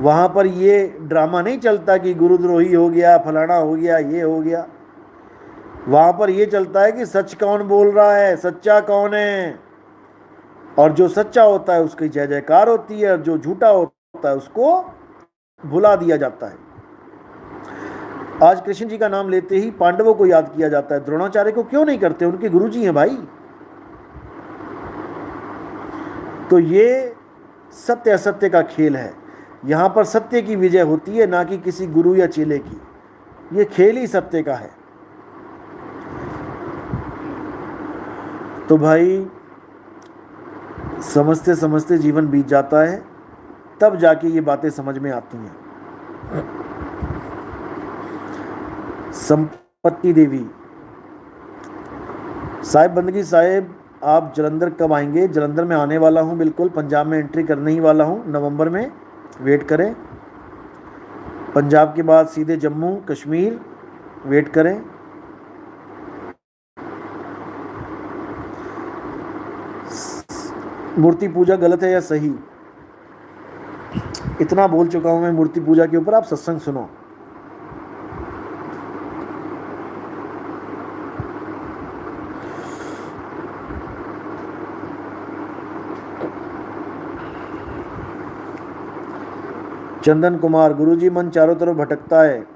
वहां पर ये ड्रामा नहीं चलता कि गुरुद्रोही हो गया, फलाना हो गया, ये हो गया। वहां पर ये चलता है कि सच कौन बोल रहा है, सच्चा कौन है, और जो सच्चा होता है उसकी जय जयकार होती है, और जो झूठा होता है उसको भुला दिया जाता है। आज कृष्ण जी का नाम लेते ही पांडवों को याद किया जाता है, द्रोणाचार्य को क्यों नहीं करते? उनके गुरुजी हैं भाई। तो ये सत्य असत्य का खेल है। यहां पर सत्य की विजय होती है, ना कि किसी गुरु या चेले की। ये खेल ही सत्य का है। तो भाई, समझते समझते जीवन बीत जाता है, तब जाके ये बातें समझ में आती हैं। संपत्ति देवी साहिब, बंदगी साहिब, आप जलंधर कब आएंगे? जलंधर में आने वाला हूँ, बिल्कुल। पंजाब में एंट्री करने ही वाला हूँ नवंबर में, वेट करें। पंजाब के बाद सीधे जम्मू कश्मीर, वेट करें। मूर्ति पूजा गलत है या सही? इतना बोल चुका हूं मैं मूर्ति पूजा के ऊपर, आप सत्संग सुनो। चंदन कुमार, गुरुजी मन चारों तरफ भटकता है।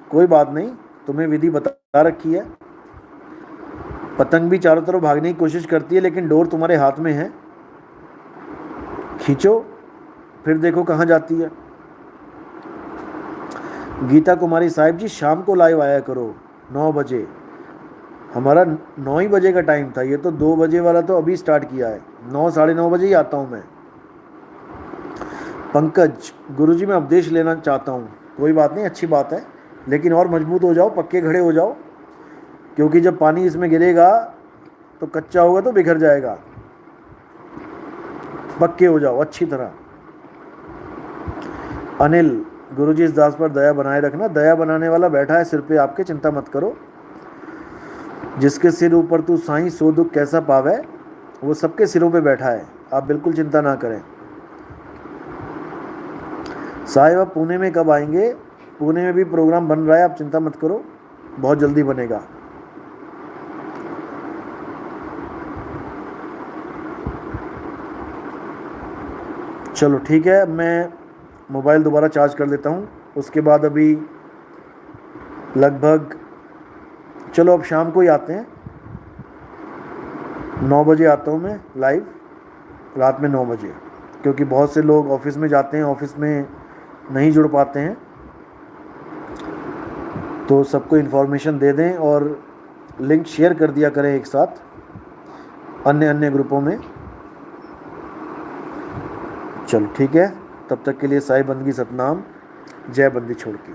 कोई बात नहीं, तुम्हें विधि बता रखी है। पतंग भी चारों तरफ भागने की कोशिश करती है, लेकिन डोर तुम्हारे हाथ में है, खींचो, फिर देखो कहाँ जाती है। गीता कुमारी साहिब जी, शाम को लाइव आया करो 9 बजे। हमारा 9 ही बजे का टाइम था, ये तो 2 बजे वाला तो अभी स्टार्ट किया है। 9 साढ़े 9 बजे ही आता हूँ मैं। पंकज, गुरुजी मैं उपदेश लेना चाहता हूँ। कोई बात नहीं, अच्छी बात है, लेकिन और मजबूत हो जाओ, पक्के खड़े हो जाओ, क्योंकि जब पानी इसमें गिरेगा तो कच्चा होगा तो बिखर जाएगा। पक्के हो जाओ अच्छी तरह। अनिल, गुरुजी इस दास पर दया बनाए रखना। दया बनाने वाला बैठा है सिर पे आपके, चिंता मत करो। जिसके सिर ऊपर तू साईं सो दुख कैसा पावे, वो सबके सिरों पे बैठा है, आप बिल्कुल चिंता ना करें। साहिब, आप पुणे में कब आएंगे? पुणे में भी प्रोग्राम बन रहा है, आप चिंता मत करो, बहुत जल्दी बनेगा। चलो ठीक है, मैं मोबाइल दोबारा चार्ज कर लेता हूँ, उसके बाद अभी लगभग, चलो अब शाम को ही आते हैं। 9 बजे आता हूँ मैं लाइव, रात में 9 बजे, क्योंकि बहुत से लोग ऑफिस में जाते हैं, ऑफिस में नहीं जुड़ पाते हैं। तो सबको इन्फॉर्मेशन दे दें और लिंक शेयर कर दिया करें एक साथ अन्य ग्रुपों में। चलो ठीक है, तब तक के लिए साईं बंदगी सतनाम, जय बंदी छोड़ की।